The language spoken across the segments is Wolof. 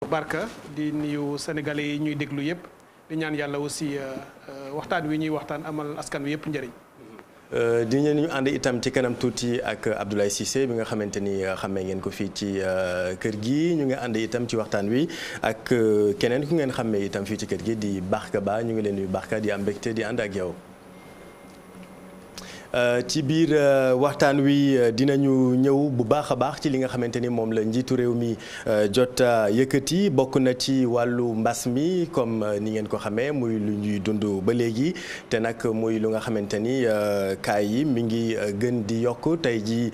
Barka di nuyu sénégalais yi ñuy déglu yëpp di ñaan yàlla aussi waxtaan wi ñuy waxtaan amal askan wi yëpp njëriñ. di ñu ànd itam ci kanam tuuti ak Abdoulaye Cissé bi nga xamante ni xamee ngeen ko fii ci kër gi ñu ngi ànd itam ci waxtaan wi ak keneen ku ngeen xamee itam fii ci kër gi di Barka Ba ñu ngi leen nuyu Barka di am mbégte di ànd ak yow. ci biir waxtaan wi dinañu ñëw bu baax a baax ci li nga xamante ni moom la njiitu réew mi jot yëkkati bokk na ci wàllu mbas mi comme ni ngeen ko xamee muy lu ñuy dund ba léegi te nag muy lu nga xamante ni cas yi mi ngi gën di yokk tey ji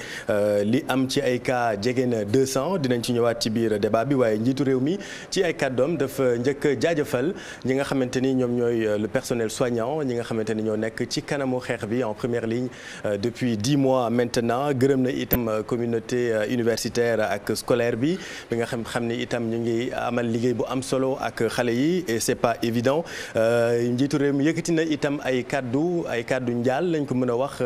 li am ci ay cas jege na 200 dinañ ci ñëwaat ci biir débat bi waaye njiitu réew mi ci ay kàddoom dafa njëkk jaajëfal ñi nga xamante ni ñoom ñooy le personnel soignant ñi nga xamante ni ñoo nekk ci kanamu xeex bi en première ligne depuis 10 mois maintenant gërëm na itam communauté universitaire ak scolaire bi nga xam ni itam ñu ngi amal liggéey bu am solo ak xale yi et c'est pas évident njiitu réew mi yëkkati na itam ay kaddu njaal lañ ko mën a wax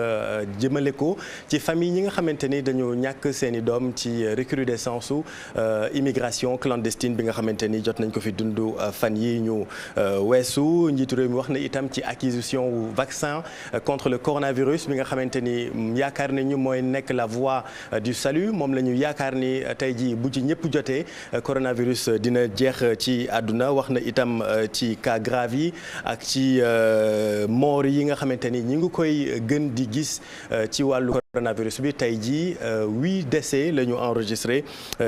jëmale ko ci famille ñi nga xamante ni dañoo ñàkk seeni doom ci recrudescence su immigration clandestine bi nga xamante ni jot nañ ko fi dund fan yi ñu weesu njiitu réew mi wax na itam ci acquisition wu vaccin contre le coronavirus bi nga xamante ni yaakaar nañu mooy nekk la voie du salut moom la ñu yaakaar ni tey jii bu ci ñëpp jotee coronavirus dina jeex ci àdduna wax na itam ci cas grave yi ak ci mort yi nga xamante ni ñi ngi koy gën di gis ci wàllu coronavirus bi tey jii 8 décès la ñu enregistré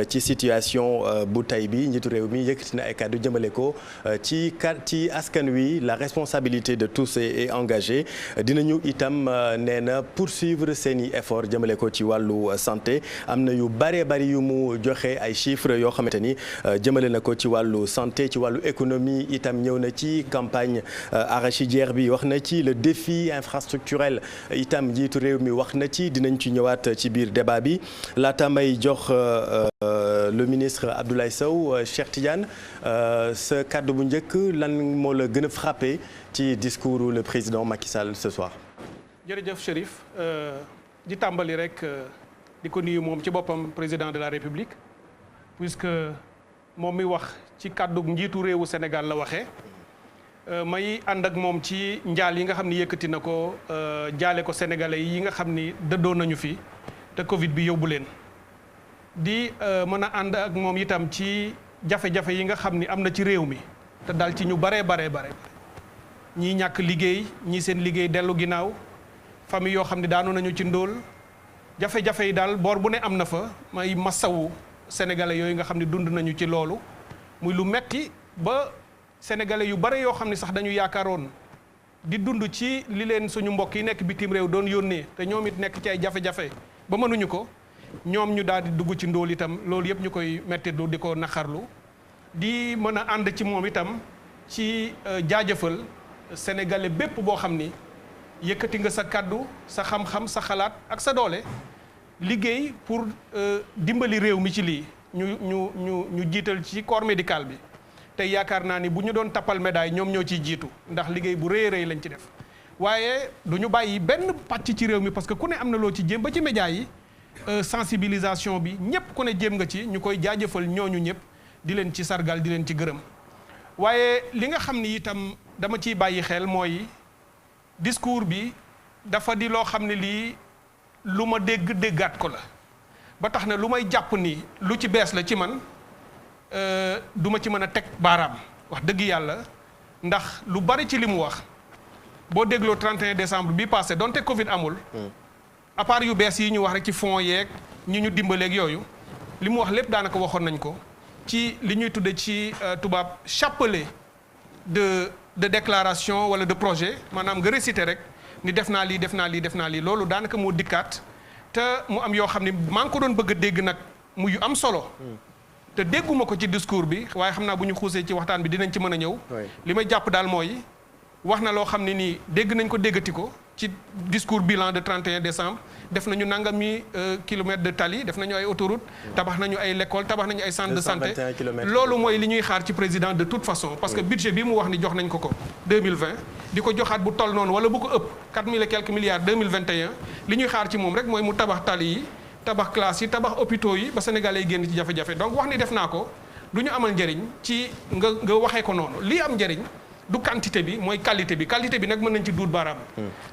ci situation bu tey bi njiitu réew mi yëkkati na ay kàddu jëmale ko ci askan wi la responsabilité de tous est engagée dinañu itam nee na poursuivre seeni effort jëmale ko ci wàllu santé am na yu bëree bëri yu mu joxe ay chiffres yoo xamante ni jëmale na ko ci wàllu santé ci wàllu économie itam ñëw na ci campagne arachidière bi wax na ci le défi infrastructurel itam njiitu réew mi wax na ci dinañ ci ñëwaat ci biir débat bi laata may jox le ministre Abdoulaye Sow Cheikh Tidiane sa kàddu bu njëkk lan moo la gën a frappé ci discours le président Macky Sall ce soir. jërëjëf Chérif di tàmbali rek di ko nuyu moom ci boppam président de la République puisque moom mi wax ci kàddu njiitu réewu Sénégal la waxee may ànd ak moom ci njaal yi nga xam ni yëkkati na ko jaale ko sénégalais yi nga xam ni dëddoo nañu fi te Covid bi yóbbu leen di mën a ànd ak moom itam ci jafe-jafe yi nga xam ni am na ci réew mi te dal ci ñu bare ñii ñàkk liggéey ñii seen liggéey dellu ginnaaw famille yoo xam ne daanu nañu ci ndóol jafe-jafe yi daal boor bu ne am na fa may masawu sénégalais yooyu nga xam ne dund nañu ci loolu muy lu metti ba sénégalais yu bare yoo xam ne sax dañu yaakaaroon di dund ci li leen suñu mbokk yi nekk bitim réew doon yónnee te ñoom it nekk ci ay jafe-jafe ba mënuñu ko ñoom ñu daal di dugg ci ndóol itam loolu yëpp ñu koy metti di ko naqarlu di mën a ànd ci moom itam ci jaajëfal sénégalais bépp boo xam ni yëkkati nga sa kàddu sa xam-xam sa xalaat ak sa doole liggéey pour dimbali réew mi ci lii ñu jiital ci corps médical bi te yaakaar naa ni bu ñu doon tappal médaille ñoom ñoo ciy jiitu ndax liggéey bu rëy rëy lañ ci def waaye du ñu bàyyi benn pàcc ci réew mi parce que ku ne am na loo ci jéem ba ci média yi sensibilisation bi ñëpp ku ne jéem nga ci ñu koy jaajëfal ñooñu ñëpp di leen ci sargal di leen ci gërëm waaye li nga xam ni itam dama ciy bàyyi xel mooy discours bi dafa di loo xam ne lii lu ma déggaat ko la ba tax na lu may jàpp ni lu ci bees la ci man du ma ci mën a teg baaraam wax dëgg yàlla ndax lu bari ci li mu wax boo dégloo 31 décembre bi passé donte Covid amul à part yu bees yi ñu wax rek ci fonds yeeg ñi ñu dimbaleeg yooyu li mu wax lépp daanaka waxoon nañ ko ci li ñuy tudde ci tubaab chapelet de déclaration wala de projet maanaam nga réciter rek ni def naa lii loolu daanaka moo dikkaat te mu am yoo xam ne maa ngi ko doon bëgg a dégg nag mu yu am solo te dégguma ko ci discours bi waaye xam naa bu ñu xuusee ci waxtaan bi dinañ ci mën a ñëw li may jàpp daal mooy wax na loo xam ne nii dégg nañ ko déggati ko ci discours bilan de 31 décembre def nañu nangami kilomètres de tali def nañu ay autoroute tabax nañu ay l'école tabax nañu ay centre de santé loolu mooy li ñuy xaar ci président de toute façon parce que budget bi mu wax ni jox nañ ko 2020 di ko joxaat bu toll noonu wala bu ko ëpp 4000 et quelques milliards 2021 li ñuy xaar ci moom rek mooy mu tabax tali yi tabax classe yi tabax hôpitaux yi ba sénégalais yi génn ci jafe-jafe donc wax ni def naa ko du ñu amal njëriñ ci nga waxee ko noonu lii am njëriñ du quantité bi mooy qualité bi nag mën nañ ci duut baaraam.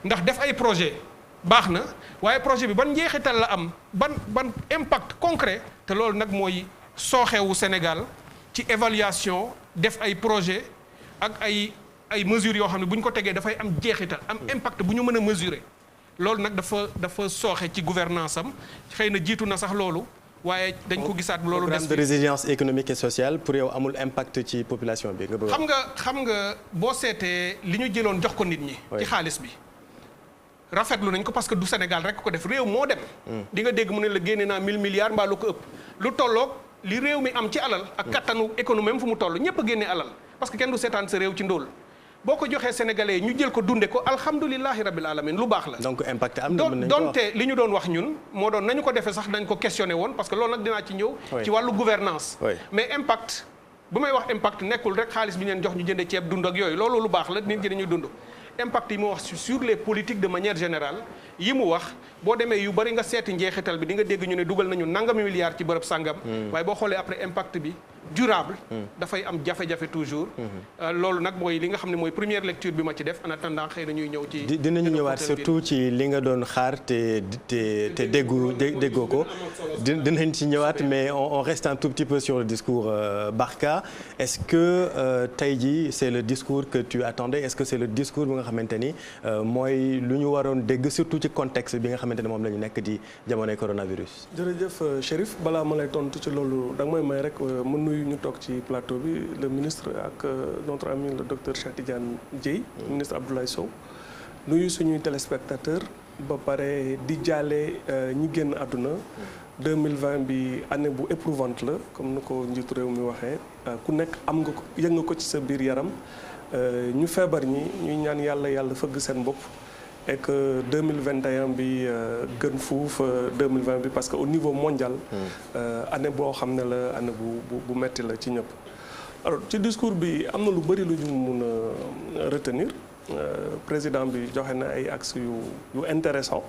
ndax def ay projet baax na waaye projet bi ban njeexital la am ban impact concret te loolu nag mooy sooxewu Sénégal ci évaluation def ay projet ak ay mesures yoo xam ne bu ñu ko tegee dafay am jeexital am impact bu ñu mën a mesurer loolu nag dafa sooxe ci gouvernance am xëy na jiitu na sax loolu waaye dañ ko gisaat loolu des programme de résilience économique et sociale pour yow amul impact ci population bi nga bëgg xam nga boo seetee li ñu jëloon jox ko nit ñi ci xaalis bi rafetlu nañ ko parce que du Sénégal rek ko def réew moo dem di nga dégg mu ne la génne naa 1000 milliards mbaa lu ko ëpp lu tolloog li réew mi am ci alal ak kattanu économie am fu mu toll ñëpp a génne alal parce que kenn du seetaan sa réew ci ndóol boo ko joxee sénégalais ñu jël ko dunde ko alhamdulilahi rabbil alamin lu baax la. donc impact am na donte li ñu doon wax ñun moo doon nañu ko defee sax dañ ko questionné woon parce que loolu nag dinaa ci ñëw. ci wàllu gouvernance mais impact bu may wax impact nekkul rek xaalis bi ñu leen jox ñu jënde ceeb dund ak yooyu loolu lu baax la nit ñi dañuy dund. impact yi mu wax sur les politiques de manière générale yi mu wax boo demee yu bari nga seeti njeexital bi di nga dégg ñu ne dugal nañu nangami milliards ci bërëb sàngam. waaye boo xoolee après impact bi durable. dafay am jafe-jafe toujours. loolu nag mooy li nga xam ne mooy première lecture bi ma ci def en attendant xëy na ñuy ñëw ci. dinañu ñëwaat surtout ci li nga doon xaar te déggoo ko dinañ ci ñëwaat mais on reste un tout petit peu sur le discours Barka est-ce que tey jii c'est le discours que tu attendais est-ce que c'est le discours bi nga xamante ni mooy lu ñu waroon dégg surtout ci contexte bi nga xamante ni moom la ñu nekk di jamonoy coronavirus. jërëjëf Chérif balaa ma lay tontu ci loolu da nga may may rek mu nuyu ñu toog ci plateau bi le ministre ak notre ami le docteur Cheikh Tidiane Dièye ministre Abdoulaye Sow nuyu suñuy téléspectateurs ba pare di jaale ñi génn àdduna 2020 bi année bu éprouvante la comme ni ko njiitu réew mi waxee ku nekk am nga ko yëg nga ko ci sa biir yaram ñu feebar ñi ñuy ñaan yàlla fëgg seen bopp et que 2021 bi gën fuuf 2020 bi parce que au niveau mondial année boo xam ne la année bu metti la ci ñëpp alors ci discours bi am na lu bëri lu ñu mun a retenir président bi joxe na ay axes yu intéressant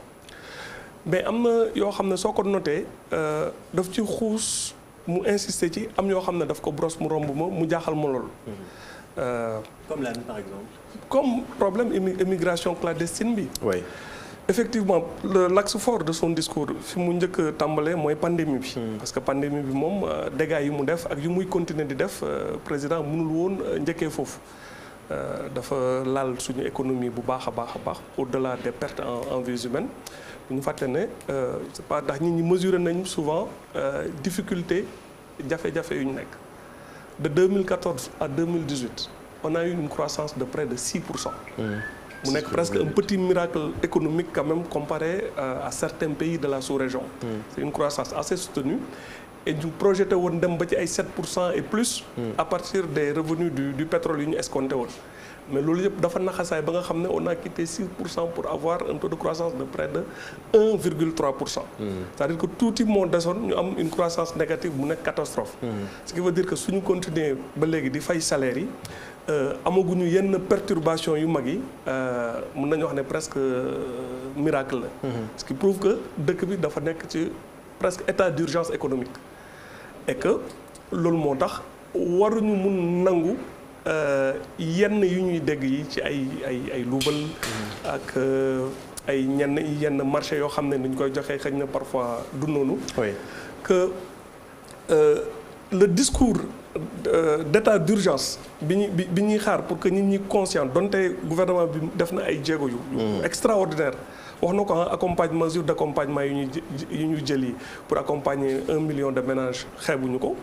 mais am na yoo xam ne soo ko noté daf ci xuus mu insister ci am yoo xam ne daf ko brosse mu romb ma mu jaaxal ma lool. Comme lan par exemple. Comme problème immigration clandestine bi. Oui. Effectivement l'axe fort de son discours fi mu njëkk a tàmbalee mooy pandémie bi. parce que pandémie bi moom dégâts yi mu def ak yu muy continuer di def président mënul woon njëkkee foofu. dafa laal suñu économie bu baax a baax au-delà des pertes en vies humaines bu ñu fàtte ne c'est pas ndax nit ñi mesurer nañ souvent difficulté jafe-jafe yu ñu nekk. De 2014 à 2018 on a eu une croissance de près de 6%. mu nekk presque un petit miracle économique quand même comparé à certains pays de la sous-région. C'est une croissance assez soutenue et ñu projeté woon dem ba ci ay 7% et plus. à partir des revenus du pétrole yu ñu escompté woon. mais loolu yëpp dafa naxasaay ba nga xam ne on a quitté 6% pour avoir un taux de croissance de près de 1,3%. c'est-à-dire que tuuti moo desoon ñu am une croissance négative mu nekk catastrophe. ce qui veut dire que suñu continuer ba léegi di fay salaire yi amaguñu yenn perturbation yu mag yi mën nañu wax ne presque miracle la. ce qui prouve que dëkk bi dafa nekk ci presque état d'urgence économique et que loolu moo tax waruñu mun nangu. yenn yu ñuy dégg yi ci ay luubal ak ay yenn marché yoo xam ne ni ñu koy joxee xëy na parfois du noonu. Oui. Que le discours d'état d'urgence bi ñuy xaar pour que nit ñi conscient donte gouvernement bi def na ay jéego yu extraordinaire wax na ko accompagnement mesure d'accompagnement yu ñu jël yi pour accompagner 1 million de ménages xeebuñu ko.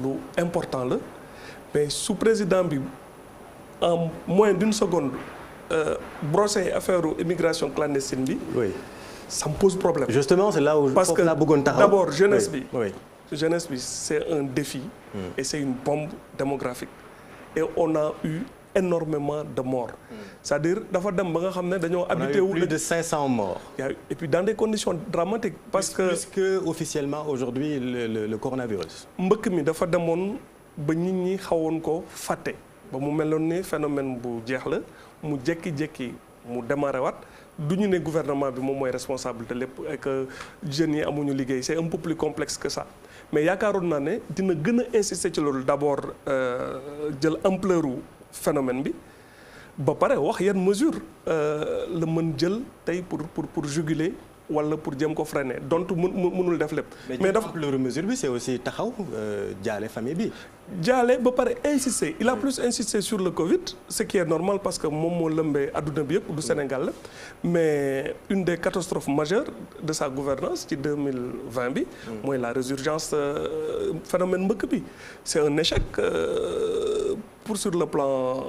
lu important la. mais sous président bi en moins d'une seconde brosser affaire immigration clandestine bi. Oui. ça me pose problème. Justement c'est là où parce que d'abord jeunesse bi. Oui. jeunesse bi c'est un défi. et c'est une bombe démographique. et on a eu énormément de morts. c'est-à-dire dafa dem ba nga xam ne dañoo habité wu. plus de 500 morts. et puis dans des conditions dramatiques. parce que plus que officiellement aujourd'hui le coronavirus. mbëkk mi dafa demoon. ba nit ñi xawoon ko fàtte ba mu meloon ni phénomène bu jeex la mu jékki-jékki mu démarré waat du ñu ne gouvernement bi moom mooy responsabilité lépp et que jeunes yi amuñu liggéey c'est un peu plus complexe que ça mais yaakaaroon naa ne dina gën a insister ci loolu d'abord jël ampleur u phénomène bi ba pare wax yan mesure la mën jël tey pour juguler wala pour jëm ko freiner donc mënul def lépp. mais dafa ampleur mesure bi c'est aussi taxaw jaale famille bi. jaale ba pare insister il a plus insisté sur le Covid ce qui est normal parce que moom moo lëmbee adduna bi yëpp du Sénégal la mais une des catastrophes majeures de sa gouvernance ci 2020 bi mooy la résurgence phénomène mbëkk bi c'est un échec pour sur le plan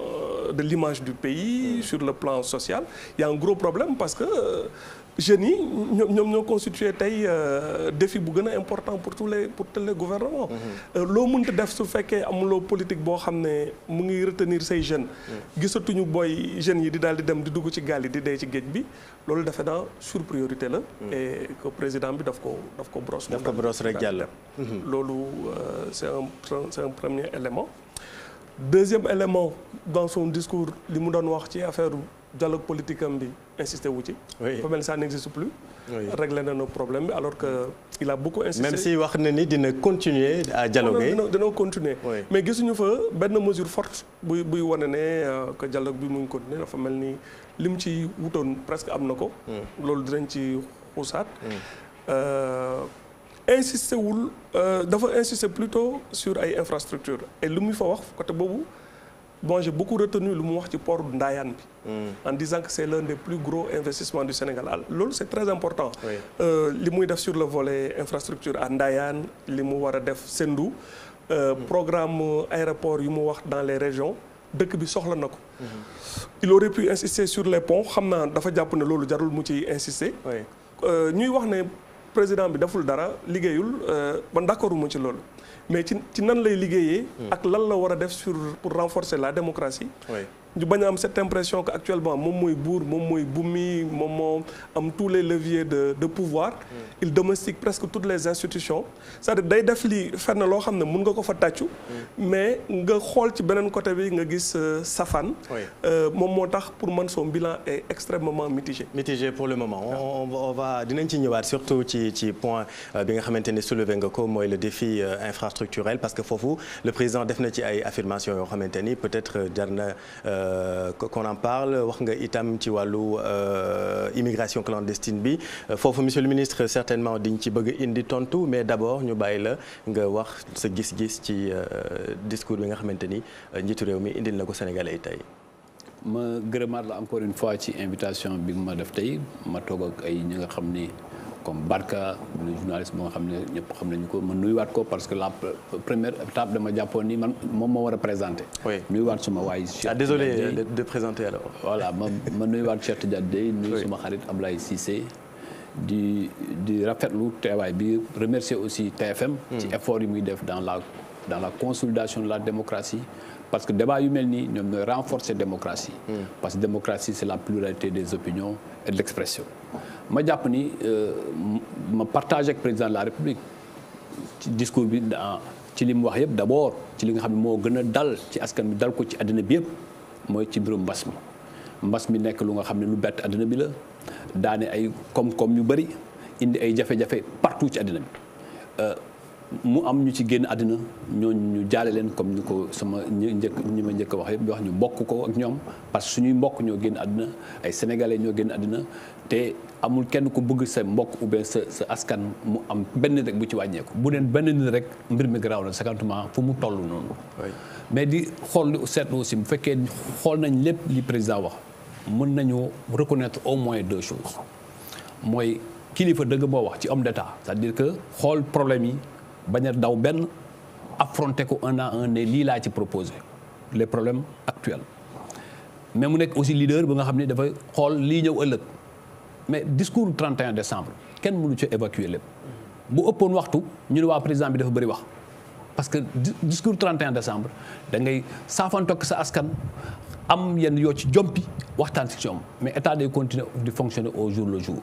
de l'image du pays sur le plan social il y a un gros problème parce que jeunes yi ñoom ñoo constitué tey défi bu gën a important pour tous les gouvernements. loo mënta def su fekkee amuloo politique boo xam ne mu ngi retenir say jeunes. gisatuñu booy jeunes yi di daal di dem di dugg ci gaal yi di dee ci géej bi loolu defe naa sur priorité la. et que président bi daf ko brosse. daf ko brosse rek jàll. loolu c'est un premier élément. deuxième élément dans son discours li mu doon wax ci affaire dialogue politique am bi insisté wu ci. oui fa mel ça n'existe plus. oui réglé na nos problèmes bi alors que il a beaucoup insisté. même si wax na ni dina continuer à dialoguer. dina continuer. oui mais gisuñu fa benn mesure forte buy wane ne que dialogue bi mu ngi continuer dafa mel ni lim ci wutoon presque am na ko. loolu dinañ ci xuusaat. insister wul dafa insister plutôt sur ay infrastructures et lu muy fa wax côté boobu bon j'ai beaucoup retenu lu mu wax ci port Ndayane bi. en disant que c'est l'un des plus gros investissements du Sénégal loolu c'est très important. li muy def sur le volet infrastructure à Ndayane li mu war a def Sendou. programme aéroport yu mu wax dans les régions dëkk bi soxla na ko. il aurait pu insister sur les ponts xam naa dafa jàpp ne loolu jarul mu ci insister. ñuy wax ne. président bi deful dara liggéeyul man d'accord mu ci loolu mais ci nan lay liggéeyee. ak lan la war a def pour renforcer la démocratie. ñu bañ a am cette impression que actuellement moom mooy buur moom mooy bumi moom moo am tous les leviers de pouvoir. il domestique presque toutes les institutions c'est-à-dire day def lii fenn loo xam ne mun nga ko fa tàccu. mais nga xool ci beneen côté bi nga gis safaan. moom moo tax pour man son bilan est extrêmement mitigé. mitigé pour le moment on va dinañ ci ñëwaat surtout ci point bi nga xamante ne soulevé nga ko mooy le défi infrastructurel parce que foofu le président def na ci ay affirmations yoo xamante ni peut-être jar na. qu'on en parle wax nga itam ci wàllu immigration clandestine bi foofu monsieur le ministre certainement diñ ci bëgg indi tontu mais d'abord ñu bàyyi la nga wax sa gis-gis ci discours bi nga xamante ni njiitu réew mi indil na ko Sénégalais yi tey. ma gërëmaat la encore une fois ci invitation bi ma def tey ma toog ak ay ñi nga xam ni comme Barka le journaliste moo nga xam ne ñëpp xam nañu ko ma nuyuwaat ko parce que la première étape dama jàppoon ni man moom moo war a présenter. oui nuyuwaat suma waay. désolé de présenter alors. voilà ma nuyuwaat Cheikh Tidiane Dièye nuyu suma xarit Ablaye Cissé di rafetlu teewaay bi remercier aussi TFM. ci effort yi muy def dans la consolidation de la démocratie. parce que débat yu mel nii ñoom ñooy renforcer démocratie. parce que démocratie c'est la pluralité des opinions et de l'expression. ma jàpp ni ma partage ak président de la République ci discours bi ci li mu wax yëpp d'abord ci li nga xam ne moo gën a dal ci askan bi dal ko ci àddina bi yëpp mooy ci mbirum mbas mi nekk lu nga xam ne lu bett àddina bi la daane ay koom-koom yu bari indi ay jafe-jafe partout ci àddina bi mu am ñu ci génn àddina ñooñu ñu jaale leen comme ni ko sama ñi ma njëkk a wax yëpp di wax ñu bokk ko ak ñoom parce que suñuy mbokk ñoo génn àddina ay sénégalais ñoo génn àddina te amul kenn ku bëgg sa mbokk ou bien sa askan mu am benn rek bu ci wàññeeku bu deen benn nit rek mbir mi garaaw na cinquantement fu mu toll noonu. mais di xool li seetlu aussi bu fekkee xool nañ lépp li président wax mën nañu reconnaître au moins deux choses mooy kilifa dëgg moo wax ci homme d'état c'est-à-dire que xool problème yi. bañ a daw benn affronter ko un à un ne lii laa ci proposé les problèmes actuels mais mu nekk aussi leader ba nga xam ne dafa xool lii ñëw ëllëg mais discours 31 décembre kenn mënu ci évacuer lépp bu ëppoon waxtu ñu ne waa président bi dafa bëri wax parce que discours 31 décembre da ngay saafantoog sa askan am yenn yoo ci jompi waxtaan si ñoom mais état day continuer di fonctionner au jour le jour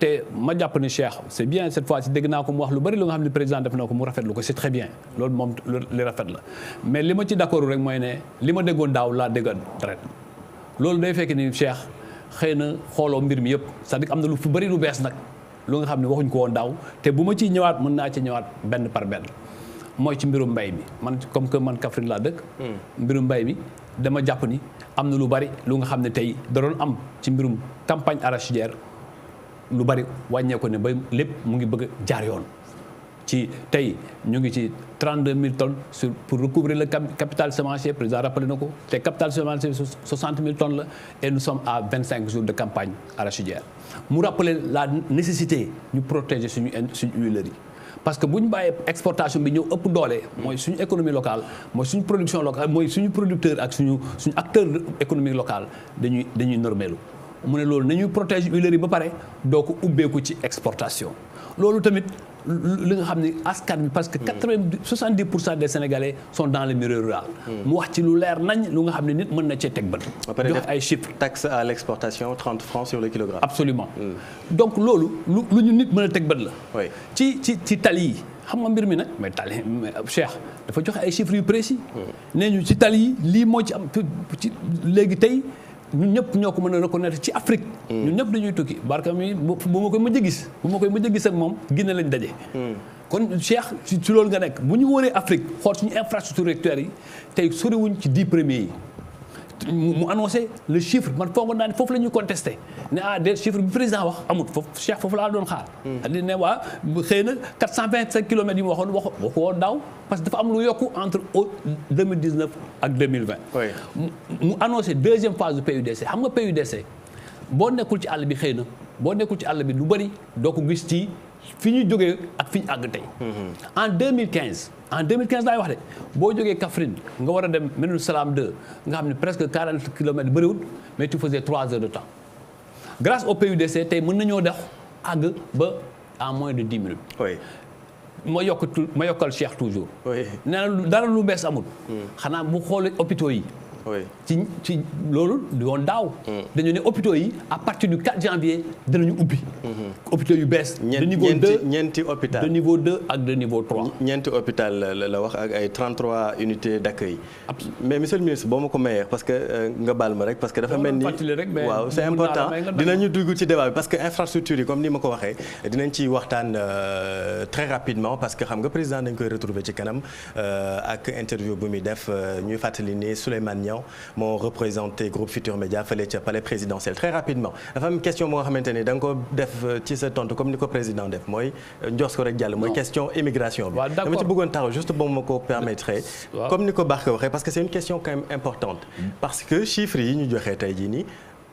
te ma jàpp ni Cheikh c'est bien cette fois ci dégg naa ko mu wax lu bari lu nga xam ne président def na ko mu rafetlu ko c'est très bien loolu moom li rafet la mais li ma ci d'accord rek mooy ne li ma déggoon daaw laa déggoon ren loolu day fekk ni Cheikh xëy na xooloo mbir mi yëpp c'est-à-dire am na lu fu bari lu bees nag lu nga xam ne waxuñ ko woon daaw te bu ma ciy ñëwaat mën naa ci ñëwaat benn par benn mooy ci mbirum mbay mi man comme que man Kaffrine laa dëkk. mbirum mbay mi dama jàpp ni am na lu bari lu nga xam ne tey da doon am ci mbirum campagne arachidière lu bari wàññeeku ne ba lépp mu ngi bëgg a jaar yoon. ci tey ñu ngi ci 32 000 tonnes pour recouvrer le capital semencier président rappelé na ko te capital semencier 60 000 tonnes la et nous sommes à 25 jours de campagne arachidière mu rappelé la nécessité ñu protéger suñu huileries yi parce que bu ñu bàyyee exportation bi ñëw ëpp doole mooy suñu économie locale mooy suñu production locale mooy suñu producteur ak suñu acteur économique local dañuy normelu mu ne loolu nañuy protéger huileries yi ba pare doo ko ubbeeku ci exportation loolu tamit li nga xam ne askan bi parce que 70% des Sénégalais sont dans le milieu rural. mu wax ci lu leer nañ lu nga xam ne nit mën na cee teg bët. joxe ay chiffres. taxe à l'exportation 30 francs sur le kilogramme. Absolument. Donc loolu lu ñu nit mën a teg bët la. oui ci tali yi xam nga mbir mi nag mais tali Cheikh dafa joxe ay chiffres yu précis. nee ñu ci tali yi lii moo ci am ci léegi tey. ñun ñëpp ñoo ko mën a reconnaître ci Afrique. ñun ñëpp dañuy tukki barka mi bu ma koy mujj a gis ak moom Guinée lañ daje. kon Cheikh ci loolu nga nekk bu ñu wóoree Afrique xool suñu infrastructure routière yi tey soriwuñ ci 10 premiers yi. mu annoncé le chiffre man foog naa ne foofu la ñuy contesté ne des chiffres bi président wax amut foofu Cheikh foofu laa doon xaar. di ne waa xëy na 425 kilomètres yi mu waxoon waxu woon daaw parce que dafa am lu yokku entre 2019 ak 2020. mu annoncé deuxième phase du PUDC xam nga PUDC boo nekkul ci àll bi xëy na boo nekkul ci àll bi lu bëri doo ko gis ci fi ñu jógee ak fi ñu àgg tey. en 2015 laay wax de boo jógee Kaffrine nga war a dem Médina Salam 2 nga xam ne presque 40 kilomètres bëriwul mais tu faisais 3 heures de temps grâce au PUDC tey mën nañoo def àgg ba en moins de 10 minutes. oui. ma yokkal Cheikh toujours. oui nee na dara lu bees amul. xanaa bu xoolee hôpitaux yi. oui ci loolu du woon daaw. dañu ne hôpitaux yi à partir du 4 janvier danañu ubbi. hôpitaux yu bees. de niveau 2 ñeenti hôpital de niveau 2 ak de niveau 3. ñeenti hôpital la wax ak ay 33 unités d'accueil. mais monsieur le ministre boo ma ko mayee parce que nga baal ma rek parce que dafa mel ni waaw c'est important dinañu dugg ci débat bi parce que infrastructure yi comme ni ma ko waxee dinañ ci waxtaan très rapidement parce que xam nga président dañ koy retrouver ci kanam ak interview bu muy def ñuy fàttali ni Souleymane moo représenté groupe Futurs Médias fële ca palais présidentiel très rapidement dafa am question boo nga xamante ni da nga ko def ci sa tontu comme ni ko président def mooy njos ko rek jàll mooy question immigration bi dama ci bëggoon taxaw juste boo ma ko permettre comme ni ko Barke waxee parce que c'est une question quand même importante parce que chiffres yi ñu joxee tey jii nii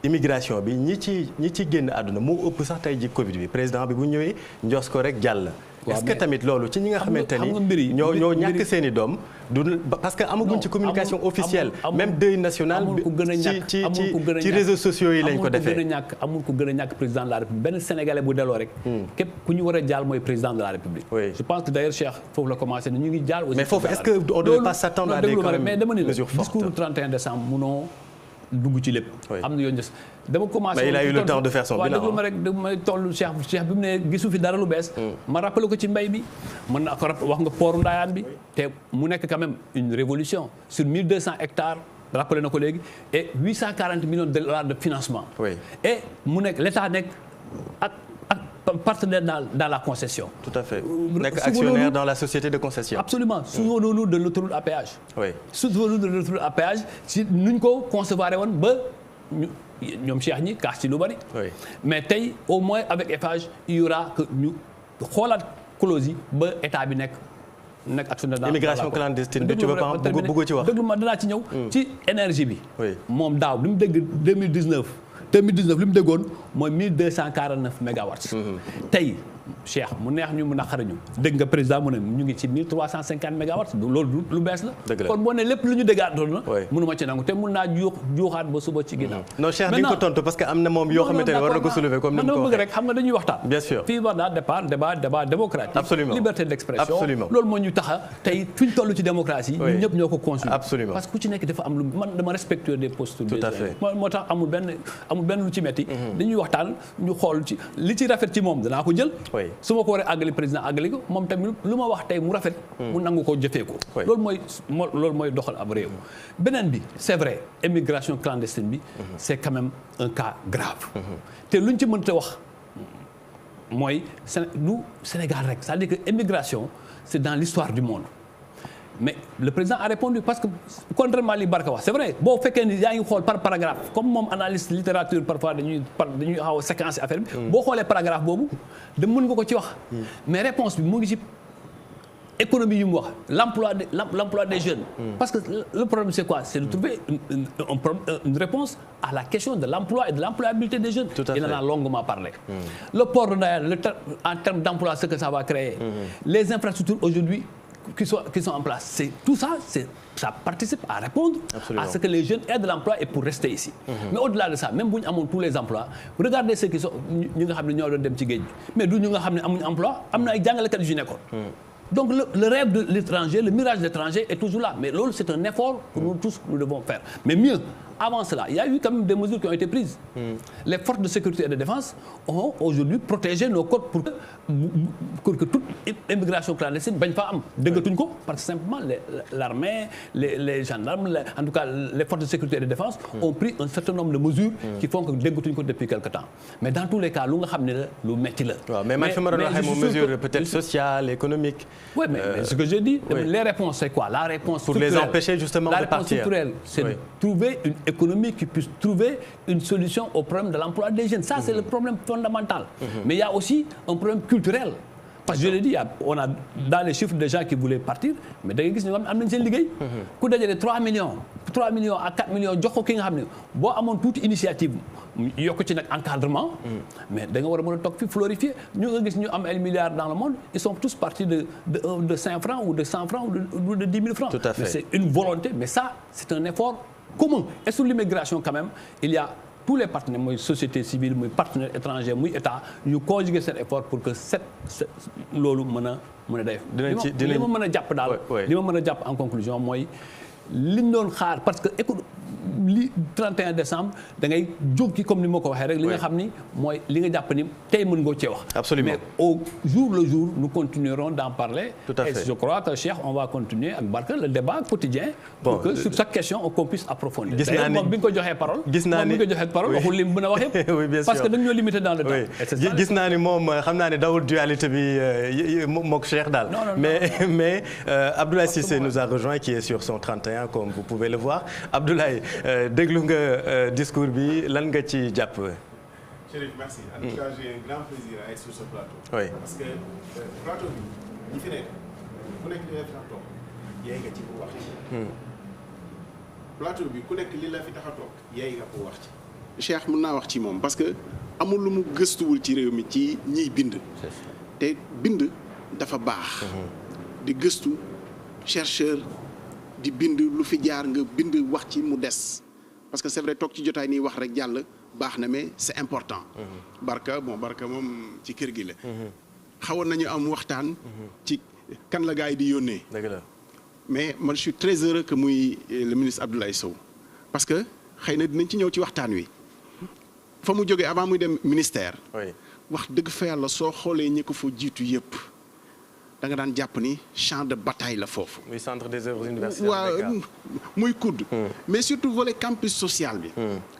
immigration bi ñi ci génn àdduna moo ëpp sax tey ji Covid bi président bi bu ñëwee njos ko rek jàll est-ce que tamit loolu ci ñi nga xamante ni ñoo ñàkk seen i doom du parce que amaguñ ci communication officielle même deuil national ci réseaux sociaux yi lañ ko defee amul ku gën a ñàkk président de la République benn sénégalais bu delloo rek képp ku ñu war a jaal mooy président de la République je pense que d'ailleurs Cheikh foofu la commencé ne ñu ngi jaal aussi mais foofu est-ce que on devait pas s'attendre à des mais dama ni la mesures fortes discours 31 décembre munoo dugg ci lépp am na yoon des dama commencé mais il a eu le temps de faire son bilan waaw rek dama toll Cheikh bi mu ne gisu fi dara lu bees ma rappelé ko ci mbay bi mën naa ko wax nga pooru Ndayane bi te mu nekk quand même une révolution sur 1200 hectares rappelé na ko léegi et 840 millions de dollars de financement et mu nekk l'État nekk ak partenaire dans la concession. Tout à fait. Nekk actionnaire dans la société de concession. Absolument. Souvenons-nous de l'autoroute à péage. Oui. Souvenons-nous de l'autoroute à péage si nuñ ko concevoir woon ba ñoom Cheikh ñi kaas ci lu bari. Oui. Mais tey au moins avec Eiffage il y aura que ñu xoolaat clause yi ba état bi nekk actionnaire dans immigration clandestine bi tu veux pas bëgg ci wax. déglu ma danaa ci ñëw. ci énergie bi. moom daaw li mu dégg 2019 li mu déggoon mooy 1249 mégawatts. tey Cheikh mu neex ñu mu naqari ñu dégg nga président mu ne ñu ngi ci 1350 mégawatts loolu lu bees la. kon boo ne lépp lu ñu déggaat doon na. mënu ma ci nangu te mun naa juuxaat ba suba ci ginnaaw. non Cheikh di nga ko tontu parce que am na moom yoo xamante ne war na ko soulever comme ni mu ko bëgg rek xam nga dañuy waxtaan. bien sûr fii war naa débat démocratique. absolument liberté d'expression. absolument loolu moo ñu taxa tey fi ñu toll ci démocratie. ñun ñëpp ñoo ko construire. absolument parce que ku ci nekk dafa am lu man dama respectueux des postures. tout à fait moo tax amul benn lu ci metti dañuy waxtaan ñu xool ci li ci rafet ci moom danaa ko jël. su ma ko waree àggali président àggali ko moom tamit lu ma wax tey mu rafet. mu nangu ko jëfee ko. loolu mooy doxal ab réew. beneen bi c'est vrai immigration clandestine bi. c'est quand même un cas grave. te luñ ci mënta wax mooy du Sénégal rek c'est-à-dire que immigration c'est dans l'histoire du monde mais le président a répondu parce que contrairement li Barka wax c'est vrai boo fekkee ni yaa ngi xool par paragraphe comme moom analyste littérature parfois dañuy xaw a séquencer affaire bi boo xoolee paragraphe boobu da mën nga ko ci wax mais réponse bi mu ngi ci économie yu mu wax l'emploi des jeunes parce que le problème c'est quoi c'est de trouver une réponse à la question de l'emploi et de l'employabilité des jeunes. Il en a longuement parlé. Le port de Ndayane en termes d'emploi ce que ça va créer les infrastructures aujourd'hui qui sont en place tout ça ça participe à répondre à ce que les jeunes aient de l'emploi et pour rester ici mais au-delà de ça même bu ñu amoon tous les emplois regardez ceux qui sont ñi nga xam ne ñoo doon dem ci géej mais du ñu nga xam ne amuñu emploi am na ay jàngalekat yu ci nekkoon donc le rêve de l'étranger le mirage de l'étranger est toujours là mais loolu c'est un effort que nous tous nous devons faire mais mieux avant cela il y a eu quand même des mesures qui ont été prises les forces de sécurité et de défense ont aujourd'hui protégé nos côtes pour que toute immigration clandestine bañ fa am déggatuñ ko parce que simplement l'armée les gendarmes en tout cas les forces de sécurité et de défense ont pris un certain nombre de mesures qui font que déggatuñ ko depuis quelque temps mais dans tous les cas lu nga xam ne la lu metti la mais man fi ma doon waxee moom mesure peut-être sociale économique oui mais ce que je dis les réponses c'est quoi la réponse pour les empêcher justement de partir la réponse structurelle c'est de trouver une économie qui puisse trouver une solution au problème de l'emploi des jeunes ça c'est le problème fondamental mais il y a aussi un problème culturel parce que je l'ai dit on a dans les chiffres des gens qui voulaient partir mais da ngay gis ñu am nañ seen liggéey ku dajale 3 millions à 4 millions jox ko ki nga xam ne boo amoon tuuti initiative yokk ci nag encadrement mais da nga war a mën a toog fi florifier ñu nga gis ñu am ay milliards dans le monde ils sont tous partis de 5 francs ou de 100 francs ou de 10 000 francs tout à fait. Mais c'est une volonté mais ça c'est un effort commun et sur l'immigration quand même il y a tous les partenaires mooy société civile muy partenaires étrangers muy état ñu conjuguer cet effort pour que loolu mën a def li ma mën a jàpp daal li ma mën a jàpp en conclusion mooy liñ doon xaar parce que li 31 décembre da ngay jóg ki comme ni ma ko waxee rek li nga xam ni mooy li nga jàpp ni tey mën nga cee wax. Absolument. Mais au jour le jour nous continuerons d'en parler. Tout à fait. Et je crois que Cheikh on va continuer ak Barka le débat quotidien. Pour que sur chaque question qu'on puisse approfondir. gis naa ni moom bi nga ko joxee parole. gis naa ni moom bi nga ko joxee parole waxul li mu mën a wax yëpp. oui bien sûr parce que dañu ñoo limité dans le temps. Et c'est ça. gis naa ni moom xam naa ne dawul dualité bi mook Cheikh daal. mais Abdoulaye Cissé nous a rejoint qui est sur son 31 comme vous pouvez le voir Abdoulaye déglu nga discours bi lan nga ci jàpp. Chérif, merci. En tout cas, j'ai un grand plaisir à être sur ce plateau. Oui. Parce que plateau bi ñi fi nekk ku nekk li la fi tax a toog yaay nga ci pour wax ci. Plateau bi ku nekk li la fi tax a toog yaay nga pour wax ci. Cheikh mën naa wax ci moom parce que amul lu mu gëstuwul ci réew mi ci ñiy bind. te bind dafa baax. di gëstu chercheur di bind lu fi jaar nga bind wax ci mu des parce que c'est vrai toog ci jotaay nii wax rek jàll baax na mais c'est important. Barka moom ci kër gi la. xawoon nañu am waxtaan. ci kan la gars yi di yónnee. dëgg la. mais man je suis très heureux que muy le ministre Abdoulaye Sow parce que xëy na dinañ ci ñëw ci waxtaan wi fa mu jógee avant muy dem ministère. oui wax dëgg fa yàlla soo xoolee ñi ko fa jiitu yëpp da nga daan jàpp ni champ de bataille la foofu. muy centre des œuvres universitaires. waaw muy COUD. mais surtout volet campus social bi.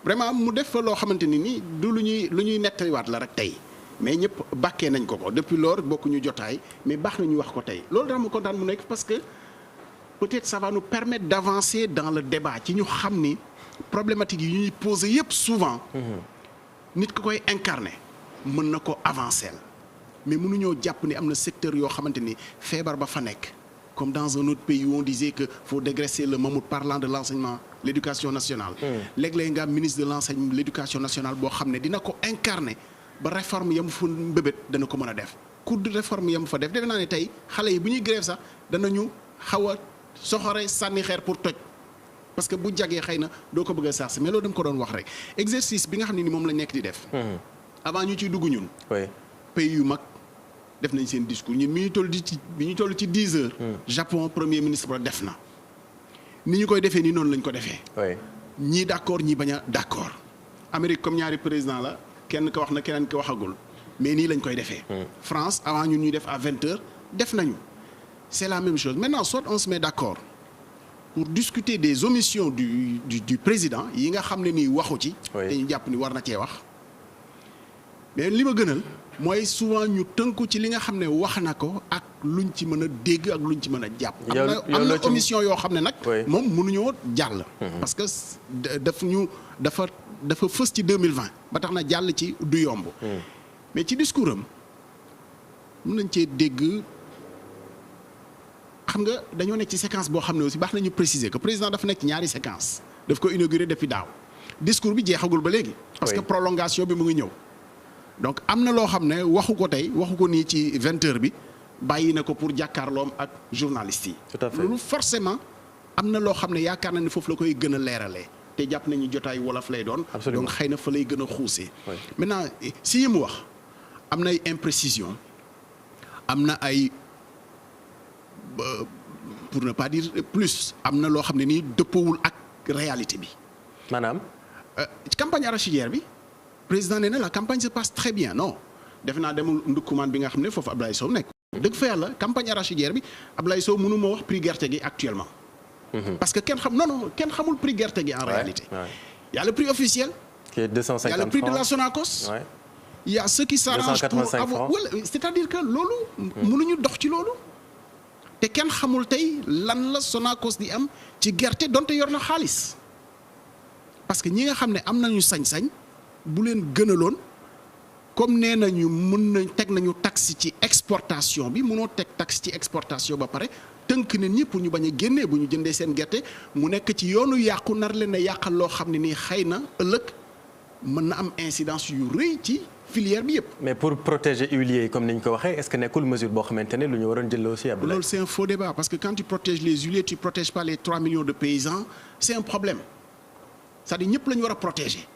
vraiment mu def fa loo xamante ni nii du lu ñuy nettaliwaat la rek tey. mais ñëpp bàkkee nañ ko depuis lors bokkuñu jotaay mais baax na ñu wax ko tey loolu daal ma kontaan mu nekk parce que peut-être ça va nous permettre d'avancer dans le débat ci ñu xam ni problématique yi ñuy poser yëpp souvent. nit ko koy incarner mën na ko avancer mais mënuñoo jàpp ni am na secteur yoo xamante ni feebar ba fa nekk comme dans un autre pays où on disait que faut dégraisser le mammouth parlant de l'enseignement l'éducation nationale. léeg-léeg nga am ministre de l'enseignement l'éducation nationale boo xam ne dina ko incarner. ba réforme yam fa mbébét dana ko mën a def cours de réforme yam fa def defe naa ne tey xale yi bu ñuy grève sax danañu xaw a soxore sànni xeer pour toj parce que bu jagee xëy na doo ko bëgg a sax mais loolu dama ko doon wax rek exercice bi nga xam ne ni moom la nekk di def. avant ñu ciy dugg ñun. oui pays yu mag def nañ seen discours ñun mi ñu toll ci 10 heures. Japon premier ministre ba def na. ni ñu koy defee nii noonu lañ ko defee. oui ñii d'accord ñii bañ a d'accord. Amérique comme ñaari président la. kenn ko wax na keneen ko waxagul mais nii lañ koy defee. France avant ñun ñuy def à 20 heures def nañu c'est la même chose maintenant soit on se met d'accord pour discuter des omissions du président yi nga xam ne nii waxu ci. dañu jàpp ni war na cee wax mais li ma gënal mooy souvent ñu tënku ci li nga xam ne wax na ko ak luñ ci mën a dégg ak luñ ci mën a jàpp. am na omission yoo xam ne nag. moom mënuñoo jàll. parce que dafa fës ci 2020 ba tax na jàll ci du yomb. mais ci discours am mën nañ cee dégg xam nga dañoo nekk ci séquence boo xam ne aussi baax nañu préciser que président dafa nekk ci ñaari séquence daf ko inauguré depuis daaw discours bi jeexagul ba léegi. parce que prolongation bi mu ngi ñëw. donc am na loo xam ne waxu ko tey waxu ko nii ci 20h bi bàyyi na ko pour jàkkaarloom ak journalistes yi. tout à fait loolu forcément am na loo xam ne yaakaar na ne foofu la koy gën a leeralee te jàpp nañu jotaay wolof lay doon. Absolument. donc xëy na fa lay gën a xuusee. maintenant si yi mu wax am na ay imprécision am na ay pour ne pas dire plus am na loo xam ne nii dëppawul ak réalité bi. maanaam. ci campagne arachidière bi. président nee na la campagne se passe très bien non defe naa demul ndukkumaan bi nga xam ne foofu Abdoulaye Sow nekk. dëgg fa yàlla campagne arachidière bi Abdoulaye Sow mënu ma wax prix gerte gi actuellement. parce que kenn xamul prix gerte gi en réalité. Il y a le prix officiel. qui est 250 il y a le prix francs. de la Sonacos. Ouais. Il y a ceux qui s'arrangent pour 285 francs. voilà c'est-à-dire que loolu. mënuñu dox ci loolu. te kenn xamul tey lan la Sonacos di am ci gerte donte yor na xaalis parce que ñi nga xam ne am nañu sañ-sañ. bu leen gënaloon comme nee nañu mën nañ teg nañu taxe ci exportation bi mënoo teg taxe ci exportation ba pare tënk nit ñi pour ñu bañ a génnee bu ñu jëndee seen gerte mu nekk ci yoonu yàqu nar leen a yàqal loo xam ne nii xëy na ëllëg mën na am incidence yu rëy ci filière bi yëpp. mais pour protéger huiliers yi comme ni ñu ko waxee est-ce que nekkul mesure boo xamante ne lu ñu waroon jël aussi Abdoulaye. loolu c'est un faux débat parce que quand tu protèges les huiliers tu protèges pas les 3 millions de paysans c'est un problème c'est-à-dire ñëpp la ñu war a protéger.